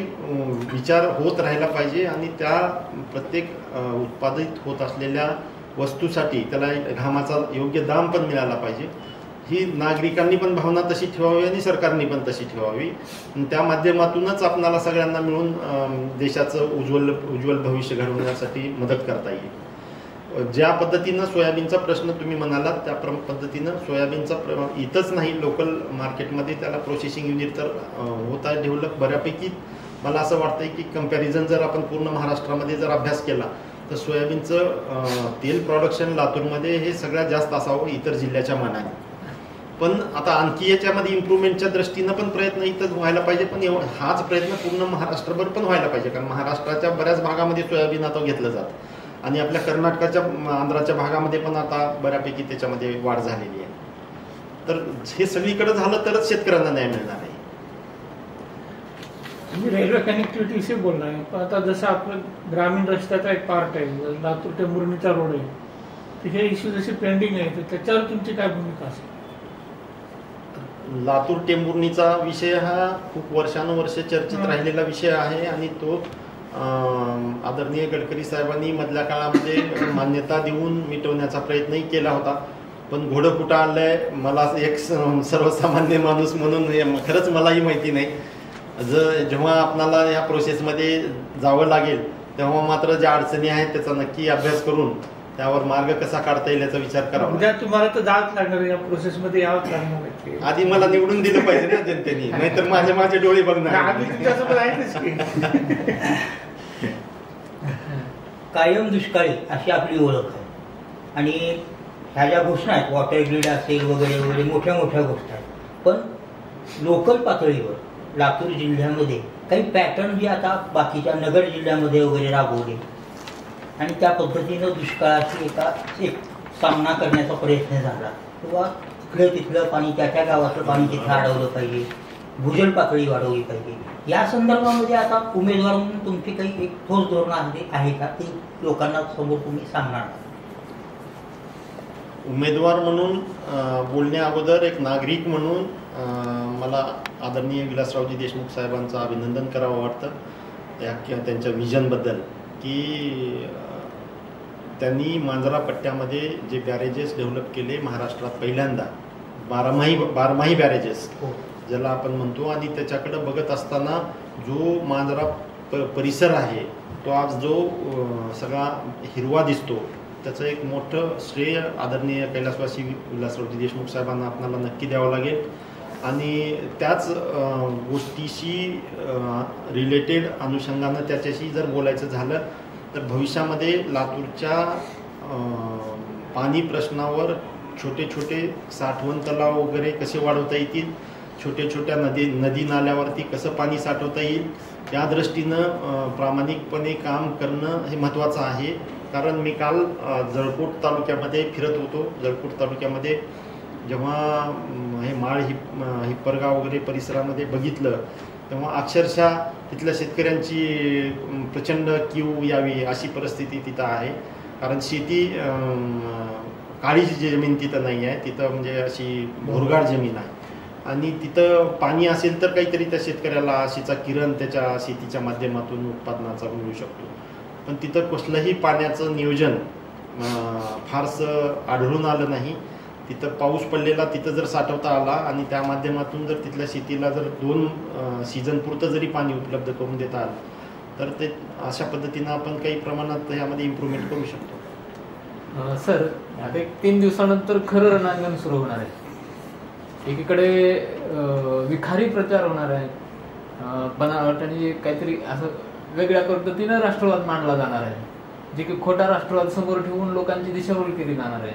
विचार होत राहिला पाहिजे आणि त्या प्रत्येक उत्पादित होत असलेल्या वस्तूसाठी त्याला घामाचा योग्य दाम पण मिळाला पाहिजे. ही नागरिकांनी पण भावना तशी ठेवावी आणि सरकारने पण तशी ठेवावी. त्या माध्यमातूनच आपणाला सगळ्यांना मिळून देशाचं उज्ज्वल भविष्य घडवण्यासाठी मदत करता येईल. ज्या पद्धतीनं सोयाबीनचा प्रश्न तुम्ही म्हणालात त्या पद्धतीनं सोयाबीनचा इथंच नाही, लोकल मार्केटमध्ये त्याला प्रोसेसिंग युनिट तर होत आहे डेव्हलप बऱ्यापैकी. मला असं वाटतंय की कंपॅरिझन जर आपण पूर्ण महाराष्ट्रामध्ये जर अभ्यास केला तर सोयाबीनचं तेल प्रोडक्शन लातूरमध्ये हे सगळ्यात जास्त असावं इतर जिल्ह्याच्या मानाने. पण आता आणखी याच्यामध्ये इम्प्रूव्हमेंटच्या दृष्टीनं पण प्रयत्न इथं व्हायला पाहिजे, पण हाच प्रयत्न पूर्ण महाराष्ट्रभर पण व्हायला पाहिजे, कारण महाराष्ट्राच्या बऱ्याच भागामध्ये सोयाबीन आता घेतलं जातं आणि आपल्या कर्नाटकाच्या आंध्राच्या भागामध्ये पण आता बऱ्यापैकी त्याच्यामध्ये वाढ झालेली आहे. तर हे सगळीकडे झालं तरच शेतकऱ्यांना न्याय मिळणार आहे. मी रेल्वे कनेक्टिव्हिटी विषयी बोलणार आहे, पण आता जसं आपलं ग्रामीण रस्त्याचा एक पार्ट आहे, लातूर ते मुरमीचा रोड आहे, तर हे इश्यू जसे पेंडिंग आहे तर त्याच्यावर तुमची काय भूमिका असेल? लातूर टेंभुर्णीचा विषय हा खूप वर्षानुवर्ष चर्चेत राहिलेला विषय आहे आणि तो आदरणीय गडकरी साहेबांनी मधल्या काळामध्ये मान्यता देऊन मिटवण्याचा प्रयत्नही केला होता. पण घोडं कुठं आलंय मला एक सर्वसामान्य माणूस म्हणून खरंच मलाही माहिती नाही. जेव्हा आपणाला या प्रोसेसमध्ये जावं लागेल तेव्हा मात्र ज्या अडचणी आहेत त्याचा नक्की अभ्यास करून त्यावर मार्ग कसा काढता येईल याचा विचार करावा. उद्या तुम्हाला तर जावंच लागणार, या प्रोसेसमध्ये यावंच लागणार आहे. आधी मला निवडून दिलं पाहिजे ना जनतेने, नाहीतर माझे डोळे बघणार. आधी तुमच्यासोबत आहेच की. कायम दुष्काळी अशी आपली ओळख आहे आणि ह्या ज्या घोषणा आहेत, वॉटर ग्रीड असेल वगैरे वगैरे मोठ्या मोठ्या गोष्टी आहेत, पण लोकल पातळीवर लातूर जिल्ह्यामध्ये काही पॅटर्न जे आता बाकीच्या नगर जिल्ह्यामध्ये वगैरे राबवले आणि त्या पद्धतीनं दुष्काळाशी एक सामना करण्याचा प्रयत्न झाला किंवा इकडं तिथलं पाणी त्या गावातलं पाणी तिथं अडवलं पाहिजे, भूजल पातळी वाढवली पाहिजे. या संदर्भामध्ये आता उमेदवार म्हणून तुमची काही एक ठोस धोरण आहे का, ते लोकांना समोर तुम्ही सांगणार? उमेदवार म्हणून बोलण्या अगोदर एक नागरिक म्हणून मला आदरणीय विलासरावजी देशमुख साहेबांचं अभिनंदन करावं वाटतं या त्यांच्या विजनबद्दल, की त्यांनी मांजरा पट्ट्यामध्ये जे बॅरेजेस डेव्हलप केले महाराष्ट्रात पहिल्यांदा, बारमाही बॅरेजेस ज्याला आपण म्हणतो, आणि त्याच्याकडे बघत असताना जो मांजरा परिसर आहे तो आज जो सगळा हिरवा दिसतो त्याचं एक मोठं श्रेय आदरणीय कैलासवासी विलासरावजी देशमुख साहेबांना आपल्याला नक्की द्यावं लागेल. आणि त्याच गोष्टीशी रिलेटेड अनुषंगानं त्याच्याशी जर बोलायचं झालं तर भविष्यामध्ये लातूरच्या पाणी प्रश्नावर छोटे छोटे साठवण तलाव वगैरे कसे वाढवता येतील, छोट्या छोट्या नदी नाल्यावरती कसं पाणी साठवता येईल, त्या दृष्टीनं प्रामाणिकपणे काम करणं हे महत्त्वाचं आहे. कारण मी काल जळकोट तालुक्यामध्ये फिरत होतो. जळकोट तालुक्यामध्ये जेव्हा हे माळ हिप्परगाव वगैरे परिसरामध्ये बघितलं तेव्हा अक्षरशः तिथल्या शेतकऱ्यांची प्रचंड क्यू यावी अशी परिस्थिती तिथं आहे. कारण शेती काळी जमीन तिथं नाही आहे, तिथं म्हणजे अशी भुरगाळ जमीन आहे आणि तिथं पाणी असेल तर काहीतरी त्या शेतकऱ्याला आशेचा किरण त्याच्या शेतीच्या माध्यमातून उत्पादनाचा मिळू शकतो. पण तिथं कसलंही पाण्याचं नियोजन फारसं आढळून आलं नाही. तिथं पाऊस पडलेला तिथं जर साठवता आला आणि त्या माध्यमातून जर तिथल्या शेतीला जर 2 सीझन पुरतं जरी पाणी उपलब्ध करून देता आलं तर ते अशा पद्धतीनं आपण काही प्रमाणात यामध्ये इम्प्रूव्हमेंट करू शकतो. सर, आता 3 दिवसानंतर खरं रणांगण सुरू होणार आहे. एकीकडे विखारी प्रचार होणार आहे, बनावट आणि काहीतरी असं वेगळ्या पद्धतीनं राष्ट्रवाद मांडला जाणार आहे, जे की खोटा राष्ट्रवाद समोर ठेवून लोकांची दिशाभूल केली जाणार आहे.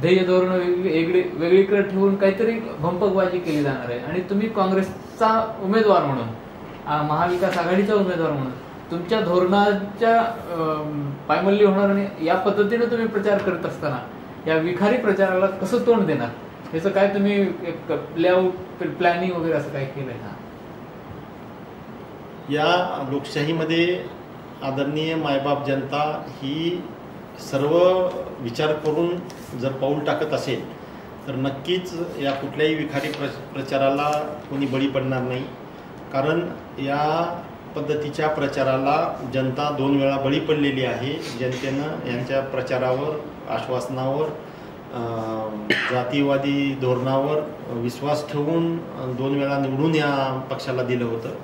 ध्येय धोरण वेगळीकडे ठेवून काहीतरी भंपकबाजी केली जाणार आहे. आणि तुम्ही काँग्रेसचा उमेदवार म्हणून, महाविकास आघाडीचा उमेदवार म्हणून तुमच्या धोरणाच्या पायमल्ली होणार आणि या पद्धतीने तुम्ही प्रचार करत असताना या विखारी प्रचाराला कसं तोंड देणार? त्याचं काय तुम्ही एक लेआउट प्लॅनिंग वगैरे असं काय केलंय का? या लोकशाहीमध्ये आदरणीय मायबाप जनता ही सर्व विचार करून जर पाऊल टाकत असेल तर नक्कीच या कुठल्याही विखारी प्रचाराला कोणी बळी पडणार नाही. कारण या पद्धतीच्या प्रचाराला जनता 2 वेळा बळी पडलेली आहे. जनतेनं यांच्या प्रचारावर, आश्वासनावर, जातीवादी धोरणावर विश्वास ठेवून 2 वेळा निवडून या पक्षाला दिलं होतं.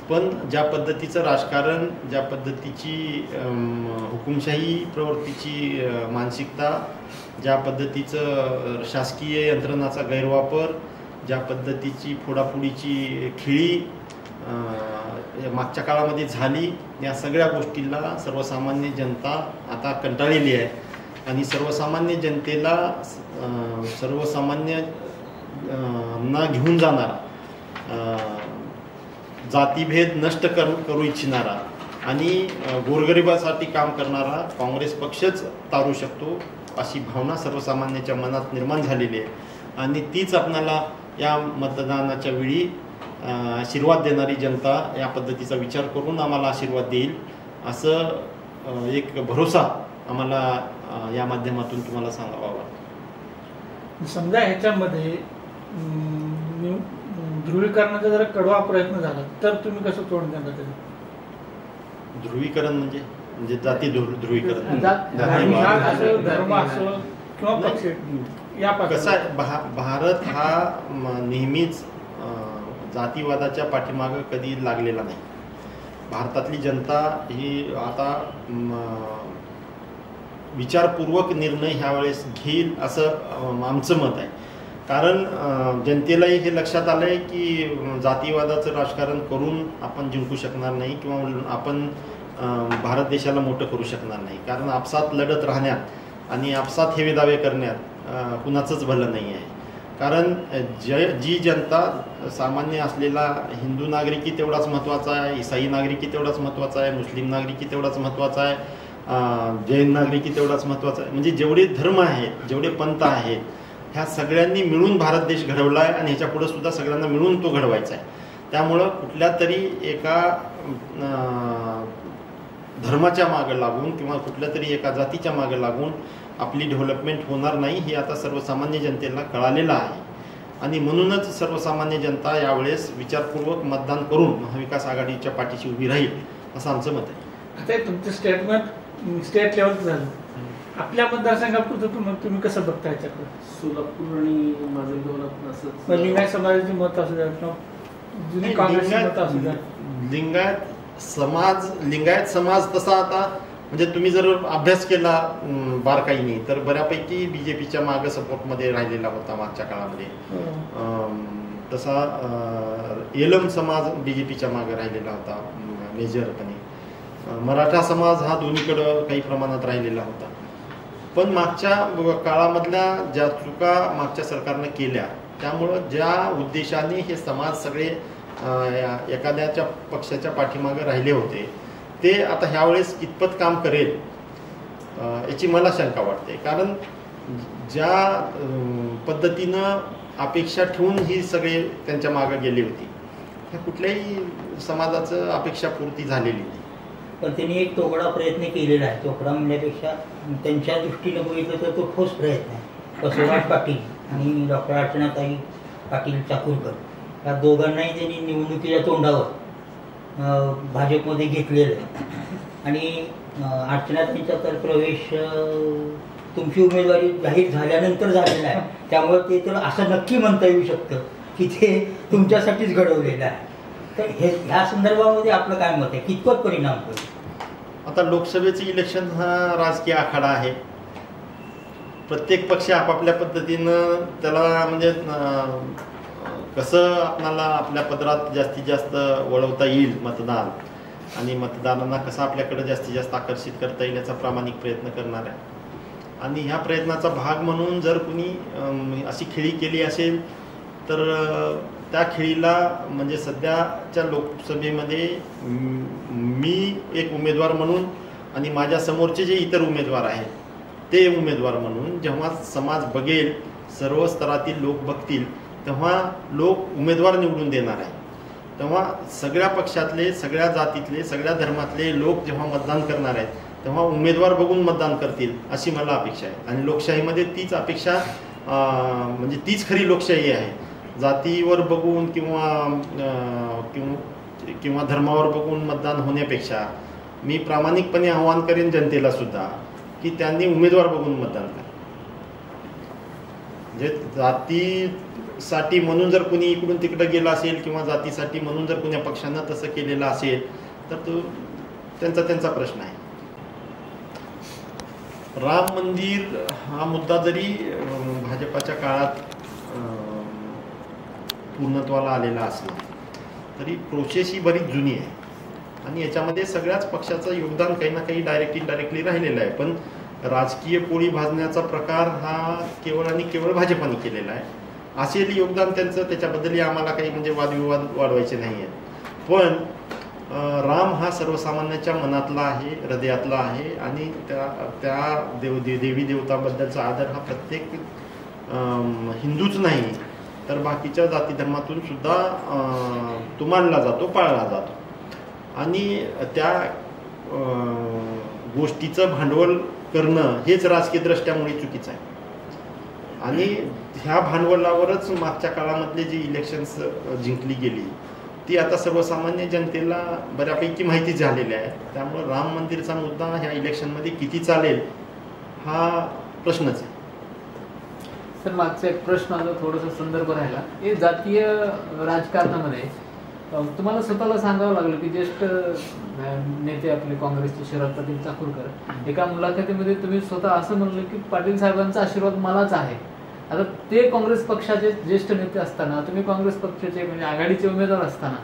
पण ज्या पद्धतीचं राजकारण, ज्या पद्धतीची हुकुमशाही प्रवृत्तीची मानसिकता, ज्या पद्धतीचं शासकीय यंत्रणाचा गैरवापर, ज्या पद्धतीची फोडाफोडीची खेळी मागच्या काळामध्ये झाली, या सगळ्या गोष्टीला सर्वसामान्य जनता आता कंटाळलेली आहे. आणि सर्वसामान्य जनतेला सर्वसामान्य ना घेऊन जाणारा, जातीभेद नष्ट करू इच्छिणारा आणि गोरगरिबासाठी काम करणारा काँग्रेस पक्षच तारू शकतो अशी भावना सर्वसामान्याच्या मनात निर्माण झालेली आहे. आणि तीच आपणाला या मतदानाच्या वेळी आशीर्वाद देणारी जनता या पद्धतीचा विचार करून आम्हाला आशीर्वाद देईल असं एक भरोसा आम्हाला या माध्यमातून तुम्हाला सांगावा वाटतं. समजा ह्याच्यामध्ये ध्रुवीकरणाचा जरा कडवा प्रयत्न झाला तर तुम्ही कसं तोडून देणार त्याचं? ध्रुवीकरण म्हणजे जाती ध्रुवीकरण, धर्म असो किंवा पक्ष, या कसं आहे, भारत हा नेहमीच जातीवादाच्या पाठीमागं कधी लागलेला नाही. भारतातली जनता ही आता विचारपूर्वक निर्णय ह्यावेळेस घेईल असं आमचं मत आहे. कारण जनतेलाही हे लक्षात आलं आहे की जातीवादाचं राजकारण करून आपण जिंकू शकणार नाही किंवा आपण भारत देशाला मोठं करू शकणार नाही. कारण आपसात लढत राहण्यात आणि आपसात हेवे दावे करण्यात कुणाचंच भलं नाही आहे. कारण जी जनता सामान्य असलेला हिंदू नागरिकी तेवढाच महत्त्वाचा आहे, ईसाई नागरिकी तेवढाच महत्त्वाचा आहे, मुस्लिम नागरिकी तेवढाच महत्त्वाचा आहे, जैन नागरिकी तेवढाच महत्त्वाचा आहे. म्हणजे जेवढे धर्म आहेत, जेवढे पंथ आहेत, ह्या सगळ्यांनी मिळून भारत देश घडवला आहे आणि ह्याच्या पुढे सुद्धा सगळ्यांना मिळून तो घडवायचा आहे. त्यामुळं कुठल्या तरी एका धर्माच्या मागं लागून किंवा कुठल्या तरी एका जातीच्या मागं लागून आपली डेव्हलपमेंट होणार नाही हे आता सर्वसामान्य जनतेला कळालेलं आहे. आणि म्हणूनच सर्वसामान्य जनता यावेळेस विचारपूर्वक मतदान करून महाविकास आघाडीच्या पाठीशी उभी राहील असं आमचं मत आहे. आता तुमचं स्टेटमेंट स्टेट लेवलचं झालं, आपल्या मतदारसंघापुरतं तुम्ही कसं बघता याच्याकडे? सोलापूर आणि माजलगावला असं लिंगायत समाजाची मत असू द्या किंवा जुनी काँग्रेसची मत असू द्या, लिंगायत समाज तसा आता म्हणजे तुम्ही जर अभ्यास केला बारकाईने तर बऱ्यापैकी बीजेपीच्या मागे सपोर्टमध्ये राहिलेला होता मागच्या काळामध्ये. तसा येलम समाज बीजेपीच्या मागे राहिलेला होता मेजरपणे. मराठा समाज हा दोन्हीकडं काही प्रमाणात राहिलेला होता. पण मागच्या काळामधल्या ज्या चुका मागच्या सरकारनं केल्या त्यामुळं ज्या उद्देशाने हे समाज सगळे एखाद्याच्या पक्षाच्या पाठीमागे राहिले होते ते आता ह्यावेळेस कितपत काम करेल याची मला शंका वाटते. कारण ज्या पद्धतीनं अपेक्षा ठेवून ही सगळे त्यांच्या मागे गेली होती ह्या कुठल्याही समाजाचं अपेक्षा पूर्ती झालेली नाही. पण त्यांनी एक तोकडा प्रयत्न केलेला आहे. तोकडा म्हणण्यापेक्षा त्यांच्या दृष्टीनं बघितलं तर तो ठोस प्रयत्न आहे. बसवराज पाटील आणि डॉक्टर अर्चनाताई पाटील चाकूरकर या दोघांनाही त्यांनी निवडणुकीच्या तोंडावर भाजपमध्ये घेतलेलं आहे. आणि अर्चनाताईंचा तर प्रवेश तुमची उमेदवारी जाहीर झाल्यानंतर झालेला आहे. त्यामुळे ते तर असं नक्की म्हणता येऊ शकतं की ते तुमच्यासाठीच घडवलेलं आहे. तर ह्या संदर्भामध्ये आपलं काय मत आहे, कितपत परिणाम होईल? आता लोकसभेचं इलेक्शन हा राजकीय आखाडा आहे. प्रत्येक पक्ष आपापल्या पद्धतीनं त्याला म्हणजे कसं आपल्याला आपल्या पदरात जास्तीत जास्त वळवता येईल मतदान आणि मतदारांना कसं आपल्याकडे जास्तीत जास्त आकर्षित करता येईल याचा प्रामाणिक प्रयत्न करणार आहे. आणि ह्या प्रयत्नाचा भाग म्हणून जर कुणी अशी खेळी केली असेल तर त्या खेळीला म्हणजे सध्याच्या लोकसभेमध्ये मी एक उमेदवार म्हणून आणि माझ्या समोरचे जे इतर उमेदवार आहेत ते उमेदवार म्हणून जेव्हा समाज बघेल सर्व स्तरातील लोक बघतील तेव्हा लोक उमेदवार निवडून देणार आहे. तेव्हा सगळ्या पक्षातले, सगळ्या जातीतले, सगळ्या धर्मातले लोक जेव्हा मतदान करणार आहेत तेव्हा उमेदवार बघून मतदान करतील अशी मला अपेक्षा आहे. आणि लोकशाहीमध्ये तीच अपेक्षा म्हणजे तीच खरी लोकशाही आहे. जातीवर बघून किंवा धर्मावर बघून मतदान होण्यापेक्षा मी प्रामाणिकपणे आवाहन करेन जनतेला सुद्धा की त्यांनी उमेदवार बघून मतदान करा. म्हणजे जातीसाठी म्हणून जर कुणी इकडून तिकडे गेला असेल किंवा जातीसाठी म्हणून जर कुण्या पक्षानं तसं केलेलं असेल तर तो त्यांचा प्रश्न आहे. राम मंदिर हा मुद्दा जरी भाजपाच्या काळात पूर्णत्वाला आलेला असला तरी प्रोसेस ही बरीच जुनी आहे आणि याच्यामध्ये सगळ्याच पक्षाचं योगदान काही ना काही डायरेक्ट इनडायरेक्टली राहिलेलं आहे. पण राजकीय पोळी भाजण्याचा प्रकार हा केवळ आणि केवळ भाजपाने केलेला आहे. असेल योगदान त्यांचं, त्याच्याबद्दलही आम्हाला काही म्हणजे वादविवाद वाढवायचे नाही आहेत. पण राम हा सर्वसामान्याच्या मनातला आहे, हृदयातला आहे आणि त्या देवी देवताबद्दलचा आदर हा प्रत्येक हिंदूच नाही तर बाकीच्या जाती धर्मातून सुद्धा तो मानला जातो, पाळला जातो. आणि त्या गोष्टीचं भांडवल करणं हेच राजकीय दृष्ट्यामुळे चुकीचं आहे. आणि ह्या भांडवलावरच मागच्या काळामधले जी इलेक्शन्स जिंकली गेली ती आता सर्वसामान्य जनतेला बऱ्यापैकी माहिती झालेली आहे. त्यामुळे राम मंदिरचा मुद्दा ह्या इलेक्शनमध्ये किती चालेल हा प्रश्नच आहे. सर, मागचा एक प्रश्न आता थोडासा संदर्भ राहिला. हे जातीय राजकारणामध्ये तुम्हाला स्वतःला सांगावं लागलं की ज्येष्ठ नेते आपले काँग्रेसचे शरद पाटील चाकूरकर एका मुलाखतीमध्ये तुम्ही स्वतः असं म्हणलं की पाटील साहेबांचा आशीर्वाद मलाच आहे. आता ते काँग्रेस पक्षाचे ज्येष्ठ नेते असताना, तुम्ही काँग्रेस पक्षाचे म्हणजे आघाडीचे उमेदवार असताना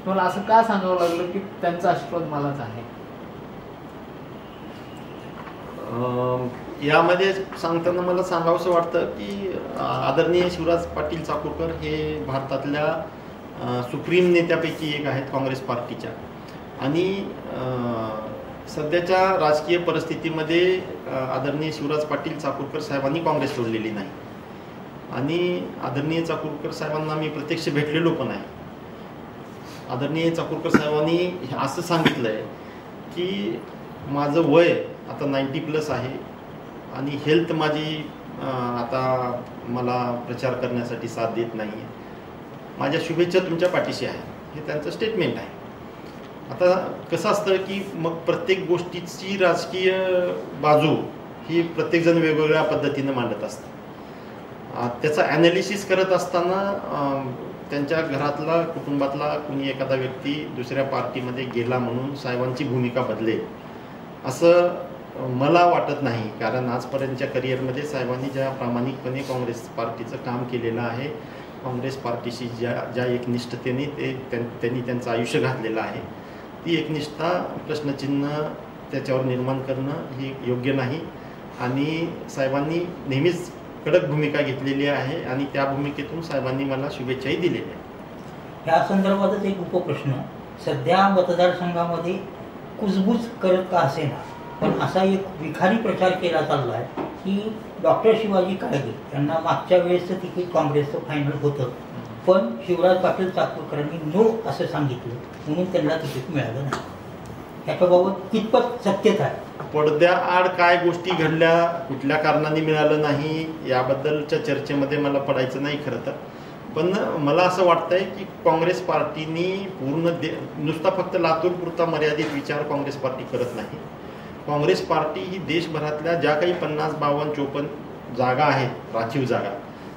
तुम्हाला असं का सांगावं लागलं की त्यांचा आशीर्वाद मलाच आहे? यामध्ये सांगताना मला सांगावंसं वाटतं की आदरणीय शिवराज पाटील चाकूरकर हे भारतातल्या सुप्रीम नेत्यापैकी एक आहेत काँग्रेस पार्टीच्या. आणि सध्याच्या राजकीय परिस्थितीमध्ये आदरणीय शिवराज पाटील चाकूरकर साहेबांनी काँग्रेस सोडलेली नाही. आणि आदरणीय चाकूरकर साहेबांना मी प्रत्यक्ष भेटलेलो पण आहे. आदरणीय चाकूरकर साहेबांनी असं सांगितलं आहे की माझं वय आता 90+ आहे आणि हेल्थ माझी आता मला प्रचार करण्यासाठी साथ देत नाही आहे. माझ्या शुभेच्छा तुमच्या पाठीशी आहे, हे त्यांचं स्टेटमेंट आहे. आता कसं असतं की मग प्रत्येक गोष्टीची राजकीय बाजू ही प्रत्येकजण वेगवेगळ्या पद्धतीनं मांडत असतं. त्याचा ॲनालिसिस करत असताना त्यांच्या घरातला, कुटुंबातला कुणी एखादा व्यक्ती दुसऱ्या पार्टीमध्ये गेला म्हणून साहेबांची भूमिका बदलेल असं मला वाटत नाही. कारण आजपर्यंतच्या करिअरमध्ये साहेबांनी ज्या प्रामाणिकपणे काँग्रेस पार्टीचं काम केलेलं आहे, काँग्रेस पार्टीशी ज्या एकनिष्ठतेने त्यांनी त्यांचं आयुष्य घातलेलं आहे, ती एकनिष्ठा प्रश्नचिन्ह त्याच्यावर निर्माण करणं ही योग्य नाही. आणि साहेबांनी नेहमीच कडक भूमिका घेतलेली आहे आणि त्या भूमिकेतून साहेबांनी मला शुभेच्छाही दिलेल्या आहेत. या संदर्भातच एक उपप्रश्न. सध्या मतदारसंघामध्ये कुजबूज करत का असेना पण असा एक विखारी प्रचार केला चालला आहे की डॉक्टर शिवाजी काळगे यांना मागच्या वेळेसचं तिकीट काँग्रेसचं फायनल होतं पण शिवराज पाटील चाकूरकरांनी नो असं सांगितलं म्हणून त्यांना तिकीट मिळालं नाही. ह्याच्याबाबत कितपत सत्यता आहे? पडद्याआड काय गोष्टी घडल्या, कुठल्या कारणाने मिळालं नाही याबद्दलच्या चर्चेमध्ये मला पडायचं नाही खरं तर. पण मला असं वाटतंय की काँग्रेस पार्टीनी पूर्ण नुसता फक्त लातूरपुरता मर्यादित विचार काँग्रेस पार्टी करत नाही. काँग्रेस पार्टी ही देशभरातल्या ज्या काही 50, 52, 54 जागा आहेत राखीव जागा,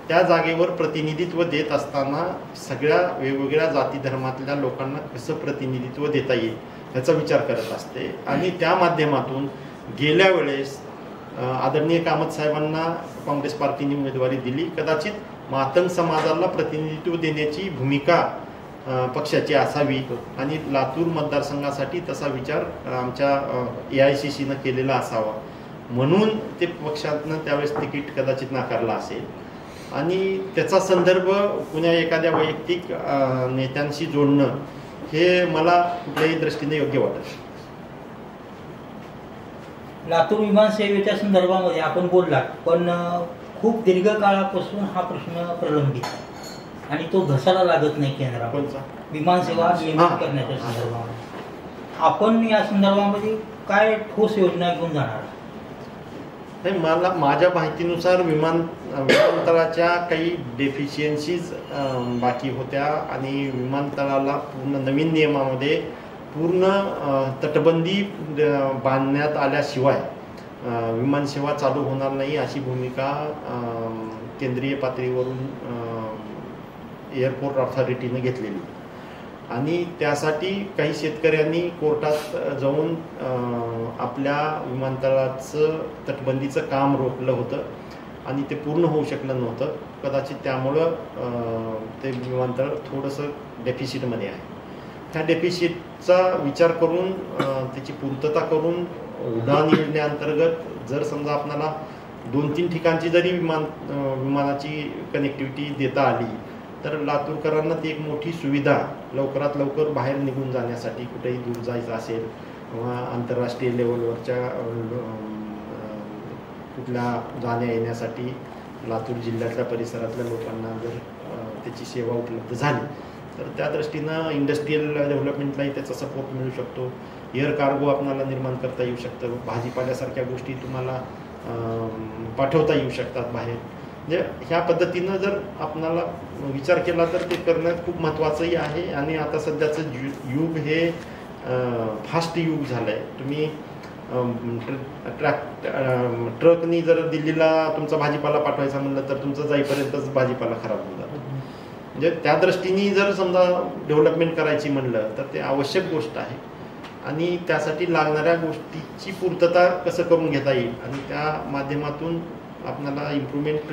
त्या जागेवर प्रतिनिधित्व देत असताना सगळ्या वेगवेगळ्या जाती धर्मातल्या लोकांना कसं प्रतिनिधित्व देता येईल याचा विचार करत असते. आणि त्या माध्यमातून गेल्या वेळेस आदरणीय कामत साहेबांना काँग्रेस पार्टीने उमेदवारी दिली. कदाचित मातंग समाजाला प्रतिनिधित्व देण्याची भूमिका पक्षाची असावी आणि लातूर मतदारसंघासाठी तसा विचार आमच्या AICCनं केलेला असावा म्हणून ते पक्षातनं त्यावेळेस तिकीट कदाचित नाकारला असेल. आणि त्याचा संदर्भ कुण्या एखाद्या वैयक्तिक नेत्यांशी जोडणं हे मला कुठल्याही दृष्टीने योग्य वाटत. लातूर विमानसेवेच्या संदर्भामध्ये आपण बोललात पण खूप दीर्घकाळापासून हा प्रश्न प्रलंबित आहे आणि तो धसाला लागत नाही केंद्रावर. कोणचा? विमानसेवा नियमित करण्याच्या संदर्भामध्ये आपण या संदर्भामध्ये काय ठोस योजना घेऊन जाणार? नाही, मला माझ्या माहितीनुसार विमानतळाच्या काही डेफिशियन्सीज बाकी होत्या आणि विमानतळाला पूर्ण नवीन नियमामध्ये पूर्ण तटबंदी बांधण्यात आल्याशिवाय विमानसेवा चालू होणार नाही अशी भूमिका केंद्रीय पातळीवरून एअरपोर्ट ऑथॉरिटीने घेतलेली आणि त्यासाठी काही शेतकऱ्यांनी कोर्टात जाऊन आपल्या विमानतळाचं तटबंदीचं काम रोखलं होतं आणि ते पूर्ण होऊ शकलं नव्हतं. कदाचित त्यामुळं ते विमानतळ थोडंसं डेफिसिटमध्ये आहे. ह्या डेफिसिटचा विचार करून त्याची पूर्तता करून उडान योजनेअंतर्गत जर समजा आपल्याला 2-3 ठिकाणची जरी विमानाची कनेक्टिव्हिटी देता आली तर लातूरकरांना ती एक मोठी सुविधा लवकरात लवकर बाहेर निघून जाण्यासाठी, कुठेही दूर जायचं असेल किंवा आंतरराष्ट्रीय लेवलवरच्या कुठल्या जाण्या येण्यासाठी लातूर जिल्ह्यातल्या परिसरातल्या लोकांना जर त्याची सेवा उपलब्ध झाली तर त्या दृष्टीनं इंडस्ट्रीयल डेव्हलपमेंटलाही त्याचा सपोर्ट मिळू शकतो. एअर कार्गो आपल्याला निर्माण करता येऊ शकतं. भाजीपाल्यासारख्या गोष्टी तुम्हाला पाठवता येऊ शकतात बाहेर. म्हणजे ह्या पद्धतीनं जर आपणाला विचार केला तर ते करणं खूप महत्त्वाचंही आहे. आणि आता सध्याचं युग हे फास्ट युग झालं आहे. तुम्ही ट्रकनी जर दिल्लीला तुमचा भाजीपाला पाठवायचा म्हणलं तर तुमचं जाईपर्यंतच भाजीपाला खराब होऊन जातो. म्हणजे त्या दृष्टीने जर समजा डेव्हलपमेंट करायची म्हणलं तर ते आवश्यक गोष्ट आहे आणि त्यासाठी लागणाऱ्या गोष्टीची पूर्तता कसं करून घेता येईल आणि त्या माध्यमातून आपल्याला इम्प्रूव्हमेंट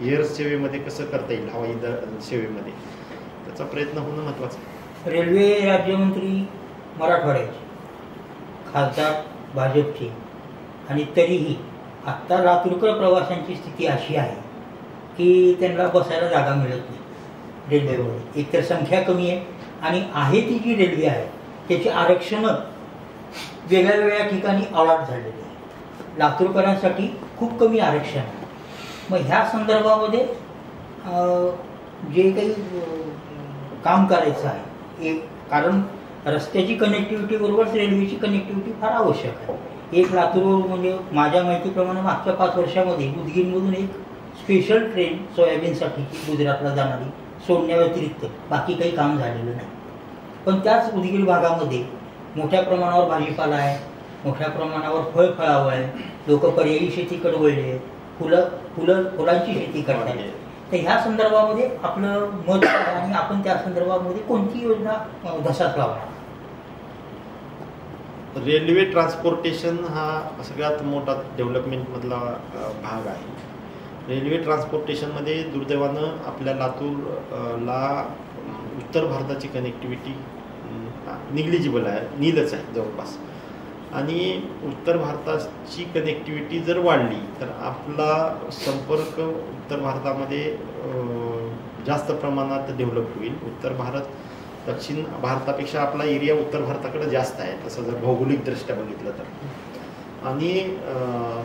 एअर सेवेमध्ये कसं करता येईल, हवाई सेवेमध्ये, त्याचा प्रयत्न होणं महत्त्वाचं आहे. रेल्वे राज्यमंत्री मराठवाड्याचे, खासदार भाजपचे आणि तरीही आत्ता लातूरकर प्रवाशांची स्थिती अशी आहे की त्यांना बसायला जागा मिळत नाही रेल्वेमध्ये. एकतर संख्या कमी आहे आणि ती जी रेल्वे आहे त्याची आरक्षणं वेगळ्या वेगळ्या ठिकाणी अलॉट झालेली आहे. लातूरकरांसाठी खूप कमी आरक्षण आहे. मग ह्या संदर्भामध्ये जे काही काम करायचं आहे एक, कारण रस्त्याची कनेक्टिव्हिटी बरोबरच रेल्वेची कनेक्टिव्हिटी फार आवश्यक आहे. एक लातूर म्हणजे माझ्या माहितीप्रमाणे मागच्या 5 वर्षामध्ये उदगीरमधून एक स्पेशल ट्रेन सोयाबीनसाठी गुजरातला जाणारी सोडण्याव्यतिरिक्त बाकी काही काम झालेलं नाही. पण त्याच उदगीर भागामध्ये मोठ्या प्रमाणावर भाजीपाला आहे, मोठ्या प्रमाणावर फळावळ आहे, लोक पर्यायी शेतीकडे वळले, फुलांची शेती करतात. तर ह्या संदर्भामध्ये आपलं मत आहे आणि आपण त्या संदर्भामध्ये कोणती योजना धसात लावा? रेल्वे ट्रान्सपोर्टेशन हा सगळ्यात मोठा डेव्हलपमेंटमधला भाग आहे. रेल्वे ट्रान्सपोर्टेशनमध्ये दुर्दैवानं आपल्या लातूरला उत्तर भारताची कनेक्टिव्हिटी निग्लिजिबल आहे, नीलच आहे जवळपास. आणि उत्तर भारताची कनेक्टिव्हिटी जर वाढली तर आपला संपर्क उत्तर भारतामध्ये जास्त प्रमाणात डेव्हलप होईल. उत्तर भारत दक्षिण भारतापेक्षा आपला एरिया उत्तर भारताकडे जास्त आहे तसं जर भौगोलिकदृष्ट्या बघितलं तर. आणि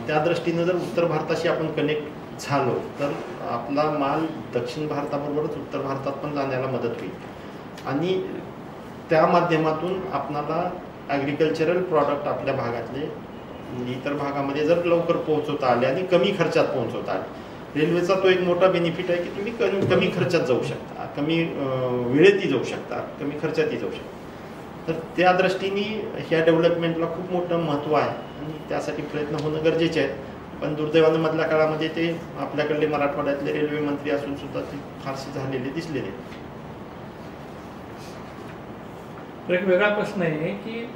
त्या दृष्टीनं जर उत्तर भारताशी आपण कनेक्ट झालो तर आपला माल दक्षिण भारताबरोबरच उत्तर भारतात पण जाण्याला मदत होईल आणि त्या माध्यमातून आपणाला ॲग्रिकल्चरल प्रॉडक्ट आपल्या भागातले इतर भागामध्ये जर लवकर पोहोचवता आले आणि कमी खर्चात पोहोचवता आले. रेल्वेचा तो एक मोठा बेनिफिट आहे की तुम्ही कमी खर्चात जाऊ शकता, कमी वेळेतही जाऊ शकता, कमी खर्चातही जाऊ शकता. तर त्या दृष्टीने ह्या डेव्हलपमेंटला खूप मोठं महत्त्व आहे आणि त्यासाठी प्रयत्न होणं गरजेचे आहे. पण दुर्दैवानं मधल्या काळामध्ये ते आपल्याकडले मराठवाड्यातले रेल्वे मंत्री असून सुद्धा ते फारसे झालेले दिसलेले. एक वेगळा प्रश्न आहे की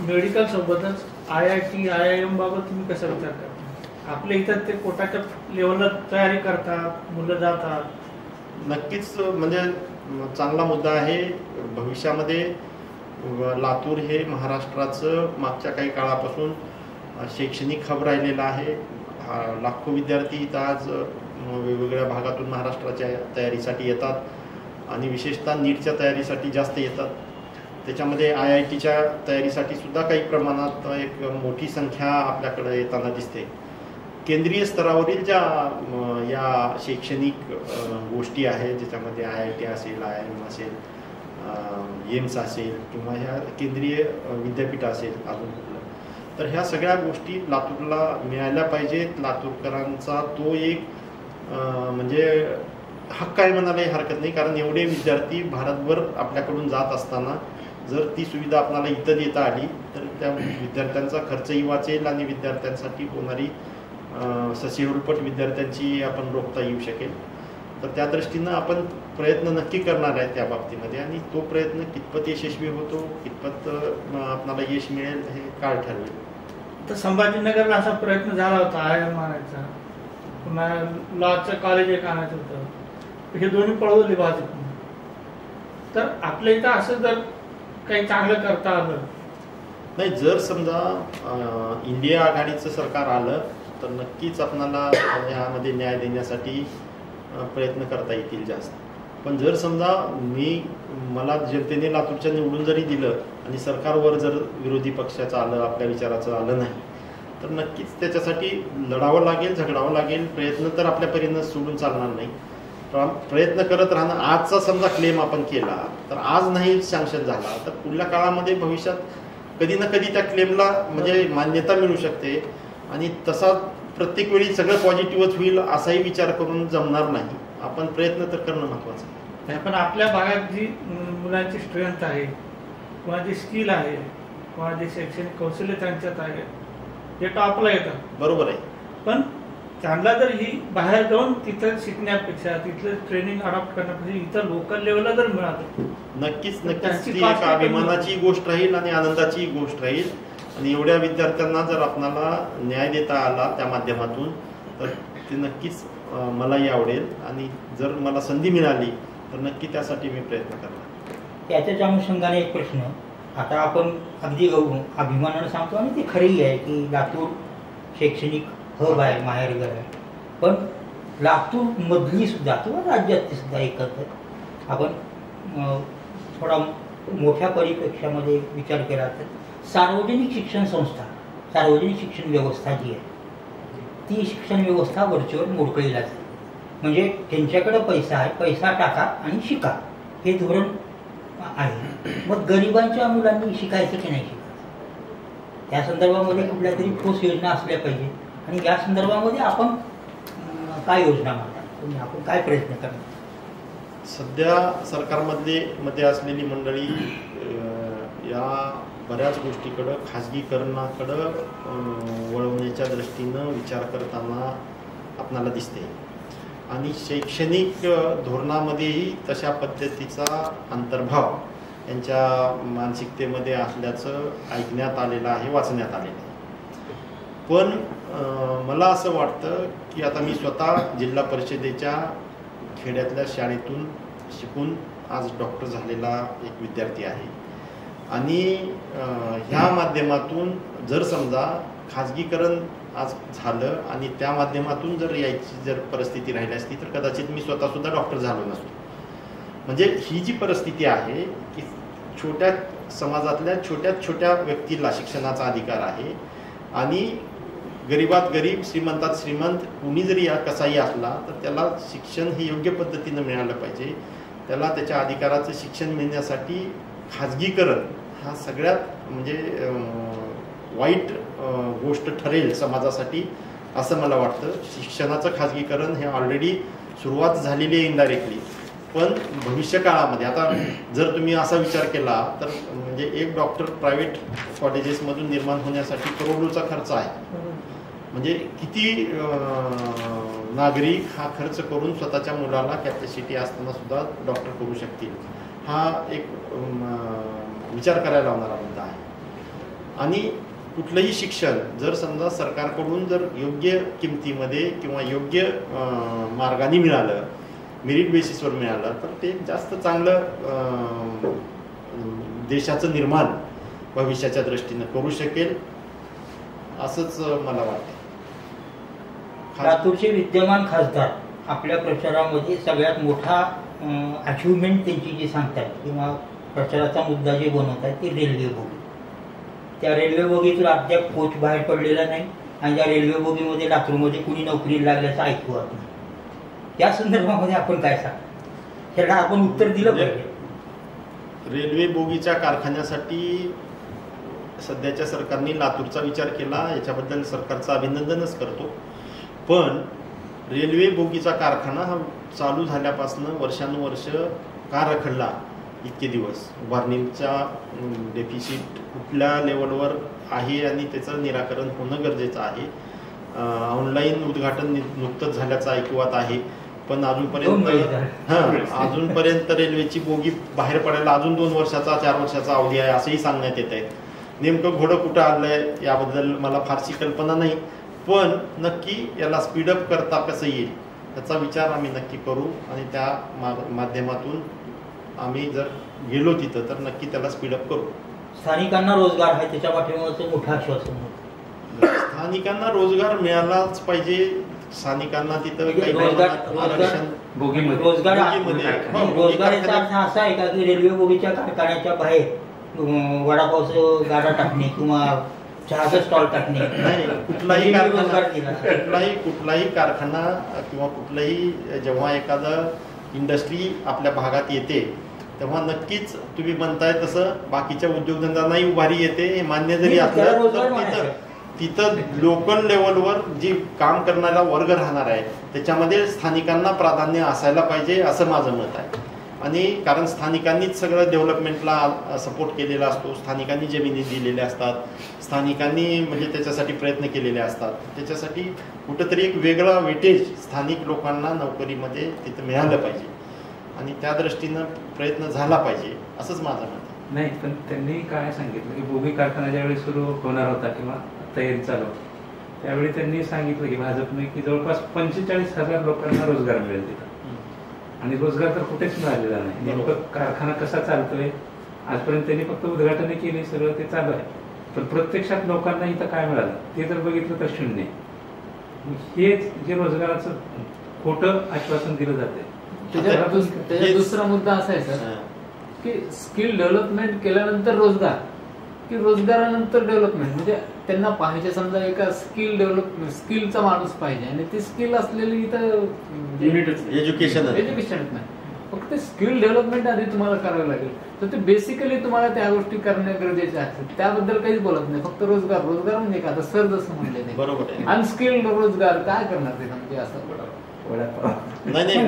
मेडिकल सोबतच IIT, IIM बाबत तुम्ही कसा विचार करता? आपल्या इथं ते पोटाच्या लेवलला तयारी करतात, मुलं जातात. नक्कीच म्हणजे चांगला मुद्दा आहे. भविष्यामध्ये लातूर हे महाराष्ट्राचं मागच्या काही काळापासून शैक्षणिक हब राहिलेलं आहे. लाखो विद्यार्थी इथं आज वेगवेगळ्या भागातून महाराष्ट्राच्या तयारीसाठी येतात आणि विशेषतः नीटच्या तयारीसाठी जास्त येतात. त्याच्यामध्ये IITच्या तयारीसाठी सुद्धा काही प्रमाणात एक मोठी संख्या आपल्याकडे येताना दिसते. केंद्रीय स्तरावरील ज्या या शैक्षणिक गोष्टी आहेत, ज्याच्यामध्ये IIT असेल, IIM असेल, एम्स असेल किंवा ह्या केंद्रीय विद्यापीठ असेल अजून कुठलं, तर ह्या सगळ्या गोष्टी लातूरला मिळायला पाहिजेत. लातूरकरांचा तो एक म्हणजे हक्क आहे म्हणायलाही हरकत नाही, कारण एवढे विद्यार्थी भारतभर आपल्याकडून जात असताना जर ती सुविधा आपल्याला इथं देता आली तर त्या विद्यार्थ्यांचा खर्चही वाचेल आणि विद्यार्थ्यांसाठी होणारी सशिवलपट विद्यार्थ्यांची आपण रोखता येऊ शकेल. तर त्या दृष्टीनं आपण प्रयत्न नक्की करणार आहे त्या बाबतीमध्ये, आणि तो प्रयत्न कितपत यशस्वी होतो, कितपत आपल्याला यश मिळेल हे काळ ठरवेल. तर संभाजीनगरला असा प्रयत्न झाला होता IIM आणायचा, पुन्हा लॉचं कॉलेज एक आणायचं होतं, हे दोन्ही पळवले भाजपने. तर आपल्या इथं असं जर काही चांगलं करता आलं नाही, जर समजा इंडिया आघाडीचं सरकार आलं तर नक्कीच आपणाला यामध्ये न्याय देण्यासाठी प्रयत्न करता येतील जास्त. पण जर समजा मला जनतेने लातूरच्या निवडून जरी दिलं आणि सरकारवर जर विरोधी पक्षाचं आलं, आपल्या विचाराचं आलं नाही, तर नक्कीच त्याच्यासाठी लढावं लागेल, झगडावं लागेल. प्रयत्न तर आपल्या परीनं सोडून चालणार नाही, प्रयत्न करत राहणं. आजचा समजा क्लेम आपण केला तर आज नाही सँक्शन झाला तर पुढल्या काळामध्ये भविष्यात कधी ना कधी त्या क्लेमला म्हणजे मान्यता मिळू शकते, आणि तसा प्रत्येक वेळी सगळं पॉझिटिव्हच होईल असाही विचार करून जमणार नाही. आपण प्रयत्न तर करणं महत्वाचं आहे. पण आपल्या भागात जी मुलांची स्ट्रेंथ आहे किंवा जी स्किल आहे किंवा जे शैक्षणिक कौशल्य त्यांच्यात आहे हे टॉपला येतात, बरोबर आहे. पण त्यांना जर ही बाहेर जाऊन तिथं शिकण्यापेक्षा तिथलं ट्रेनिंग अडॉप्ट करण्यापेक्षा इथं लोकल लेवलला जर मिळालं नक्कीच ती एक अभिमानाची गोष्ट राहील आणि आनंदाची गोष्ट राहील. आणि एवढ्या विद्यार्थ्यांना जर आपल्याला न्याय देता आला त्या माध्यमातून तर ते नक्कीच मलाही आवडेल, आणि जर मला संधी मिळाली तर नक्की त्यासाठी मी प्रयत्न करणार. त्याच्याच अनुषंगाने एक प्रश्न, आता आपण अगदी अभिमानानं सांगतो आणि ते खरंही आहे की लातूर शैक्षणिक हब आहे, माहेरघर आहे, पण लातूर मधली सुद्धा किंवा राज्यातली सुद्धा एकत्र आपण थोडा मोठ्या परिप्रेक्षामध्ये विचार केला तर सार्वजनिक शिक्षण संस्था, सार्वजनिक शिक्षण व्यवस्था जी आहे ती शिक्षण व्यवस्था वरचेवर मोडकळीला जाते. म्हणजे त्यांच्याकडे पैसा आहे, पैसा टाका आणि शिका हे धोरण आहे. मग गरिबांच्या मुलांनी शिकायचं की नाही शिकायचं त्या संदर्भामध्ये कुठल्या तरी ठोस योजना असल्या पाहिजे. आणि या संदर्भामध्ये आपण काय योजना मांडणार, आपण काय प्रयत्न करणार? सध्या सरकारमध्ये असलेली मंडळी या बऱ्याच गोष्टीकडं खाजगीकरणाकडं वळवण्याच्या दृष्टीनं विचार करताना आपणाला दिसते, आणि शैक्षणिक धोरणामध्येही तशा पद्धतीचा अंतर्भाव यांच्या मानसिकतेमध्ये असल्याचं ऐकण्यात आलेलं आहे, वाचण्यात आलेलं आहे. पण मला असं वाटतं की आता मी स्वतः जिल्हा परिषदेच्या खेड्यातल्या शाळेतून शिकून आज डॉक्टर झालेला एक विद्यार्थी आहे, आणि ह्या माध्यमातून जर समजा खाजगीकरण आज झालं आणि त्या माध्यमातून जर यायची जर परिस्थिती राहिली असती तर कदाचित मी स्वतःसुद्धा डॉक्टर झालो नसतो. म्हणजे ही जी परिस्थिती आहे की छोट्या समाजातल्या छोट्यात छोट्या व्यक्तीला शिक्षणाचा अधिकार आहे, आणि गरीबात गरीब श्रीमंतात श्रीमंत कुणी जरी कसाही असला तर त्याला शिक्षण हे योग्य पद्धतीनं मिळालं पाहिजे. त्याला त्याच्या अधिकाराचं शिक्षण मिळण्यासाठी खाजगीकरण हा सगळ्यात म्हणजे वाईट गोष्ट ठरेल समाजासाठी असं मला वाटतं. शिक्षणाचं खाजगीकरण हे ऑलरेडी सुरुवात झालेली आहे इनडायरेक्टली, पण भविष्य काळामध्ये आता जर तुम्ही असा विचार केला तर म्हणजे एक डॉक्टर प्रायव्हेट कॉलेजेसमधून निर्माण होण्यासाठी करोडोचा खर्च आहे. म्हणजे किती नागरिक हा खर्च करून स्वतःच्या मुलाला कॅपॅसिटी असताना सुद्धा डॉक्टर करू शकतील, हा एक विचार करायला लावणारा मुद्दा आहे. आणि कुठलंही शिक्षण जर समजा सरकारकडून जर योग्य किमतीमध्ये किंवा योग्य मार्गाने मिळालं, मेरिट बेसिसवर मिळालं तर ते जास्त चांगलं देशाचं निर्माण भविष्याच्या दृष्टीनं करू शकेल असंच मला वाटतं. लातूरचे विद्यमान खासदार आपल्या प्रचारामध्ये सगळ्यात मोठा अचिव्हमेंट त्यांची जी सांगतात किंवा प्रचाराचा मुद्दा जे बनवत आहे ते रेल्वे बोगी. त्या रेल्वे बोगीतून अद्याप कोच बाहेर पडलेला नाही, आणि त्या रेल्वे बोगीमध्ये लातूरमध्ये कुणी नोकरीला लागल्याचं ऐकू आपण. त्या संदर्भामध्ये आपण काय सांगा, ह्याला आपण उत्तर दिलं पाहिजे. रेल्वे बोगीच्या कारखान्यासाठी सध्याच्या सरकारने लातूरचा विचार केला, याच्याबद्दल सरकारचं अभिनंदनच करतो. पण रेल्वे बोगीचा कारखाना हा चालू झाल्यापासून वर्षानुवर्ष का रखडला इतके दिवस, उभारणीच्या डेफिसिट कुठल्या लेवलवर आहे आणि त्याचं निराकरण होणं गरजेचं आहे. ऑनलाईन उद्घाटन नुकतंच झाल्याचं ऐकिवात आहे, पण अजूनपर्यंत रेल्वेची बोगी बाहेर पडायला अजून 2 वर्षाचा 4 वर्षाचा अवधी आहे असंही सांगण्यात येत आहे. नेमकं घोडं कुठं आलंय याबद्दल मला फारशी कल्पना नाही, पण नक्की याला स्पीडअप करता कसं येईल त्याचा विचार आम्ही नक्की करू आणि त्या माध्यमातून आम्ही जर गेलो तिथं तर नक्की त्याला स्पीडअप करू. स्थानिकांना रोजगार आहे त्याच्या पाठीमागचं मोठं आश्वासन होतं. स्थानिकांना रोजगार मिळालाच पाहिजे. स्थानिकांना तिथं रोजगार याचा अर्थ असा आहे का की रेल्वे बोगीच्या कारखान्याच्या बाहेर वडापावचं गाडा टाकणे किंवा चहाचा स्टॉल टाकणे? नाही, कुठलाही कारखाना किंवा कुठलाही जेव्हा एखादा इंडस्ट्री आपल्या भागात येते तेव्हा नक्कीच तुम्ही म्हणताय तसं बाकीच्या उद्योगधंद्यांनाही उभारी येते, हे मान्य जरी असलं तर तिथं लोकल लेवलवर जी काम करणारा वर्ग राहणार आहे त्याच्यामध्ये स्थानिकांना प्राधान्य असायला पाहिजे असं माझं मत आहे. आणि कारण स्थानिकांनीच सगळं डेव्हलपमेंटला सपोर्ट केलेला असतो, स्थानिकांनी जमिनी दिलेल्या असतात, स्थानिकांनी म्हणजे त्याच्यासाठी प्रयत्न केलेले असतात. त्याच्यासाठी कुठंतरी एक वेगळा वेटेज स्थानिक लोकांना नोकरीमध्ये तिथं मिळालं पाहिजे आणि त्या दृष्टीनं प्रयत्न झाला पाहिजे असंच माझं मत आहे. नाही, पण त्यांनी काय सांगितलं की बोगी कारखाना ज्यावेळी सुरू होणार होता किंवा तयारी चालू त्यावेळी त्यांनी सांगितलं की भाजपने की जवळपास 45,000 लोकांना रोजगार मिळेल तिथं, आणि रोजगार तर कुठेच मिळालेला नाही. नेमकं कारखाना कसा चालतोय आजपर्यंत त्यांनी फक्त उद्घाटन केली, सगळं ते चालू आहे, पण प्रत्यक्षात लोकांना इथं काय मिळालं ते जर बघितलं तर शून्य. हेच जे रोजगाराचं खोटं आश्वासन दिलं जाते. त्याचा दुसरा मुद्दा असा आहे सर की स्किल डेव्हलपमेंट केल्यानंतर रोजगार की रोजगारानंतर डेव्हलपमेंट, म्हणजे त्यांना पाहिजे समजा एका स्किलचा माणूस पाहिजे आणि ते स्किल असलेली इथं एज्युकेशन नाही, फक्त स्किल डेव्हलपमेंट आधी तुम्हाला करावं लागेल. तर ते बेसिकली तुम्हाला त्या गोष्टी करणे गरजेचे असतात. त्याबद्दल काहीच बोलत नाही, फक्त रोजगार म्हणजे का आता सर जसं म्हणले ते बरोबर अनस्किल्ड रोजगार काय करणार ते म्हणजे असं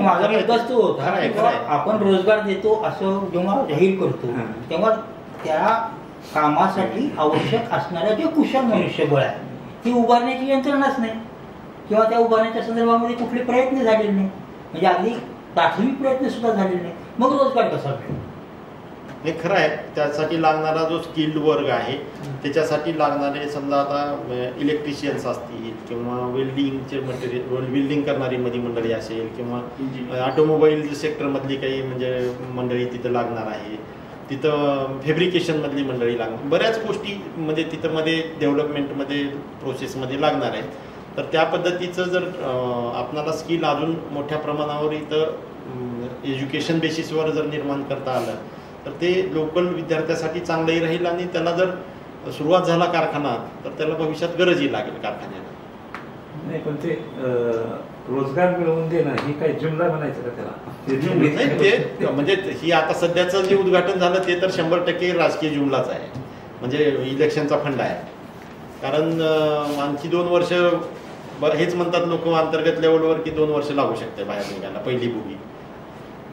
माझा मुद्दाच तो होता. आपण रोजगार देतो असं जेव्हा जाहीर करतो तेव्हा त्या कामासाठी आवश्यक असणाऱ्या जे कुशल मनुष्यबळ आहे ती उभारण्याची यंत्रणाच नाही किंवा त्या उभारण्याच्या संदर्भामध्ये कुठले प्रयत्न झालेले नाही, म्हणजे अगदी प्राथमिक प्रयत्न सुद्धा झालेले नाही. मग रोजगार कसा मिळेल? हे खरं आहे. त्यासाठी लागणारा जो स्किल्ड वर्ग आहे त्याच्यासाठी लागणारे समजा आता इलेक्ट्रिशियन्स असतील किंवा वेल्डिंगचे मटेरियल वेल्डिंग करणारी मंडळी असेल किंवा ऑटोमोबाईल सेक्टरमधली काही म्हणजे मंडळी तिथं लागणार आहे, तिथं फॅब्रिकेशनमधली मंडळी लागणार, बऱ्याच गोष्टी म्हणजे तिथं मध्ये डेव्हलपमेंटमध्ये प्रोसेसमध्ये लागणार आहेत. तर त्या पद्धतीचं जर आपणाला स्किल अजून मोठ्या प्रमाणावर इथं एज्युकेशन बेसिसवर जर निर्माण करता आलं तर ते लोकल विद्यार्थ्यासाठी चांगलंही राहील आणि त्याला जर सुरुवात झाला कारखाना तर त्याला भविष्यात गरजही लागेल कारखान्याला. नाही, पण ते रोजगार मिळवून देणं ही काय जुमला म्हणायचं का त्याला? ते म्हणजे ही आता सध्याचं जे उद्घाटन झालं ते तर 100% राजकीय जुमलाच आहे, म्हणजे इलेक्शनचा फंड आहे. कारण आणखी 2 वर्ष हेच म्हणतात लोक अंतर्गत लेवलवर की 2 वर्ष लागू शकते बाहेर निघायला पहिली बोगी,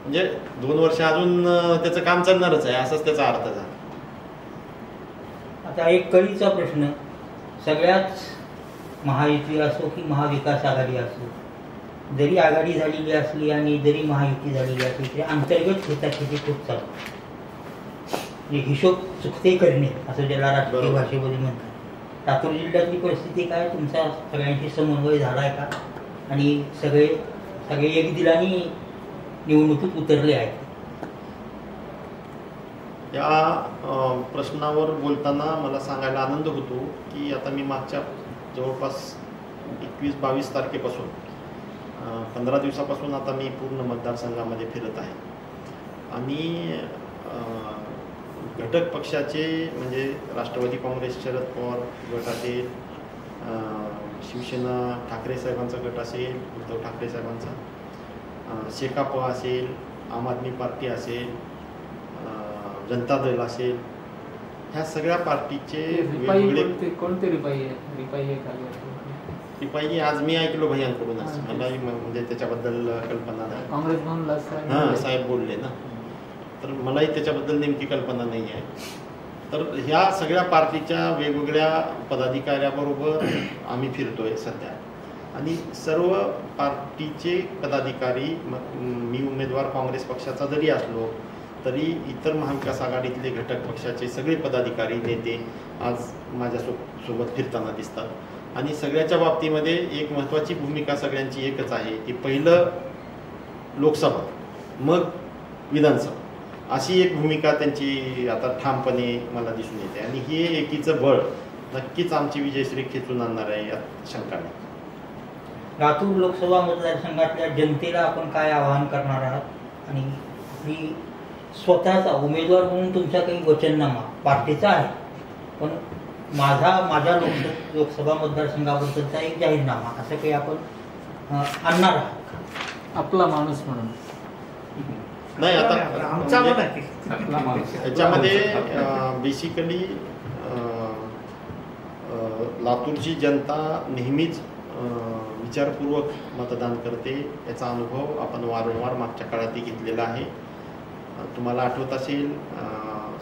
म्हणजे 2 वर्ष अजून त्याचं काम चालणारच आहे असाच त्याचा अर्थ झाला. आता एक कळीचा प्रश्न, सगळ्याच महायुती असो की महाविकास आघाडी असो, जरी आघाडी झालेली असली आणि जरी महायुती झालेली असली तरी अंतर्गत खेचाखेची खूप चालू, हिशोब चुकते करणे असं ज्याला राजकीय भाषेमध्ये म्हणतात. लातूर जिल्ह्यातली परिस्थिती काय, तुमचा सगळ्यांशी समन्वय झाला आहे का आणि सगळे एक दिलाने निवडणुकीत उतरले आहेत? या प्रश्नावर बोलताना मला सांगायला आनंद होतो की आता मी मागच्या जवळपास 21-22 तारखेपासून 15 दिवसापासून आता मी पूर्ण मतदारसंघामध्ये फिरत आहे आणि घटक पक्षाचे म्हणजे राष्ट्रवादी काँग्रेस, शरद पवार गटाचे शिवसेना ठाकरे साहेबांचा गट असेल, उद्धव ठाकरे साहेबांचा, शेकाप असेल, आम आदमी पार्टी असेल, जनता दल असेल, ह्या सगळ्या पार्टीचे वेगवेगळे कोणते रिपाई आहे रिपाई आज मी ऐकलो भैयांकडूनच, मला म्हणजे त्याच्याबद्दल कल्पना नाही. काँग्रेस भवनला साहेब बोलले ना, तर मलाही त्याच्याबद्दल नेमकी कल्पना नाही आहे. तर ह्या सगळ्या पार्टीच्या वेगवेगळ्या पदाधिकाऱ्याबरोबर आम्ही फिरतोय सध्या, आणि सर्व पार्टीचे पदाधिकारी, मी उमेदवार काँग्रेस पक्षाचा जरी असलो तरी इतर महाविकास आघाडीतले घटक पक्षाचे सगळे पदाधिकारी नेते आज माझ्यासोबत फिरताना दिसतात. आणि सगळ्याच्या बाबतीमध्ये एक महत्त्वाची भूमिका सगळ्यांची एकच आहे की पहिलं लोकसभा मग विधानसभा, अशी एक भूमिका त्यांची आता ठामपणे मला दिसून येते. आणि हे एकीचं बळ नक्कीच आमची विजयश्री खेचून आणणार आहे, यात शंका नाही. लातूर लोकसभा मतदारसंघातल्या जनतेला आपण काय आवाहन करणार आहात, आणि मी स्वतःचा उमेदवार म्हणून तुमचा काही वचननामा पार्टीचा आहे, पण माझ्या लोकसभा मतदारसंघाबद्दलचा एक जाहीरनामा असं काही आपण आणणार आहात आपला माणूस म्हणून? नाही, आता याच्यामध्ये बेसिकली लातूरची जनता नेहमीच विचारपूर्वक मतदान करते, याचा अनुभव आपण वारंवार मागच्या काळातही घेतलेला आहे. तुम्हाला आठवत असेल,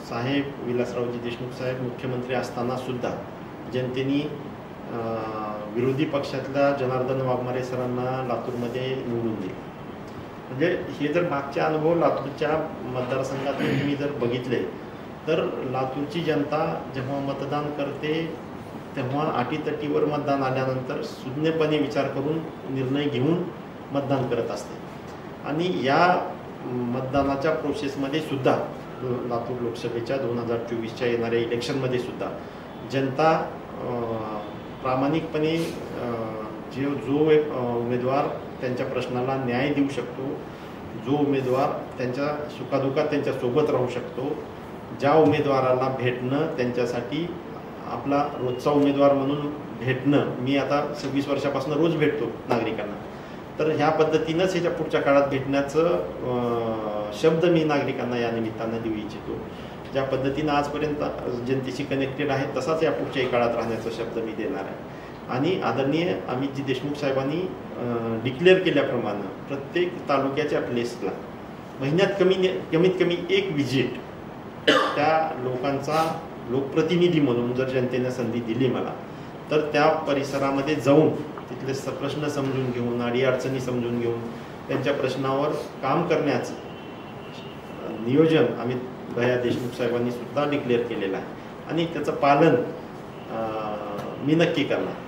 साहेब विलासरावजी देशमुख साहेब मुख्यमंत्री असताना सुद्धा जनतेने विरोधी पक्षातल्या जनार्दन वाघमारे सरांना लातूरमध्ये निवडून दिले. म्हणजे हे जर मागचे अनुभव लातूरच्या मतदारसंघात तुम्ही जर बघितले तर लातूरची जनता जेव्हा मतदान करते तेव्हा अटीतटीवर मतदान आल्यानंतर सुज्ञपणे विचार करून निर्णय घेऊन मतदान करत असते. आणि या मतदानाच्या प्रोसेसमध्ये सुद्धा लातूर लोकसभेच्या 2024च्या येणाऱ्या इलेक्शनमध्ये सुद्धा जनता प्रामाणिकपणे जो उमेदवार त्यांच्या प्रश्नाला न्याय देऊ शकतो, जो उमेदवार त्यांच्या सुखादुखात त्यांच्यासोबत राहू शकतो, ज्या उमेदवाराला भेटणं त्यांच्यासाठी आपला रोजचा उमेदवार म्हणून भेटणं, मी आता 26 वर्षापासून रोज भेटतो नागरिकांना, तर ह्या पद्धतीनंच ह्याच्या पुढच्या काळात भेटण्याचं शब्द मी नागरिकांना या निमित्तानं देऊ इच्छितो. ज्या पद्धतीनं आजपर्यंत जनतेशी कनेक्टेड आहे तसाच या पुढच्याही काळात राहण्याचा शब्द मी देणार आहे. आणि आदरणीय अमितजी देशमुख साहेबांनी डिक्लेअर केल्याप्रमाणे प्रत्येक तालुक्याच्या प्लेसला महिन्यात कमीत कमी एक विजिट त्या लोकांचा लोकप्रतिनिधी म्हणून जर जनतेने संधी दिली मला, तर त्या परिसरामध्ये जाऊन तिथले प्रश्न समजून घेऊन, अडीअडचणी समजून घेऊन त्यांच्या प्रश्नावर काम करण्याचं नियोजन अमित भैया देशमुख साहेबांनी सुद्धा डिक्लेअर केलेलं आहे. आणि त्याचं पालन मी नक्की करणार.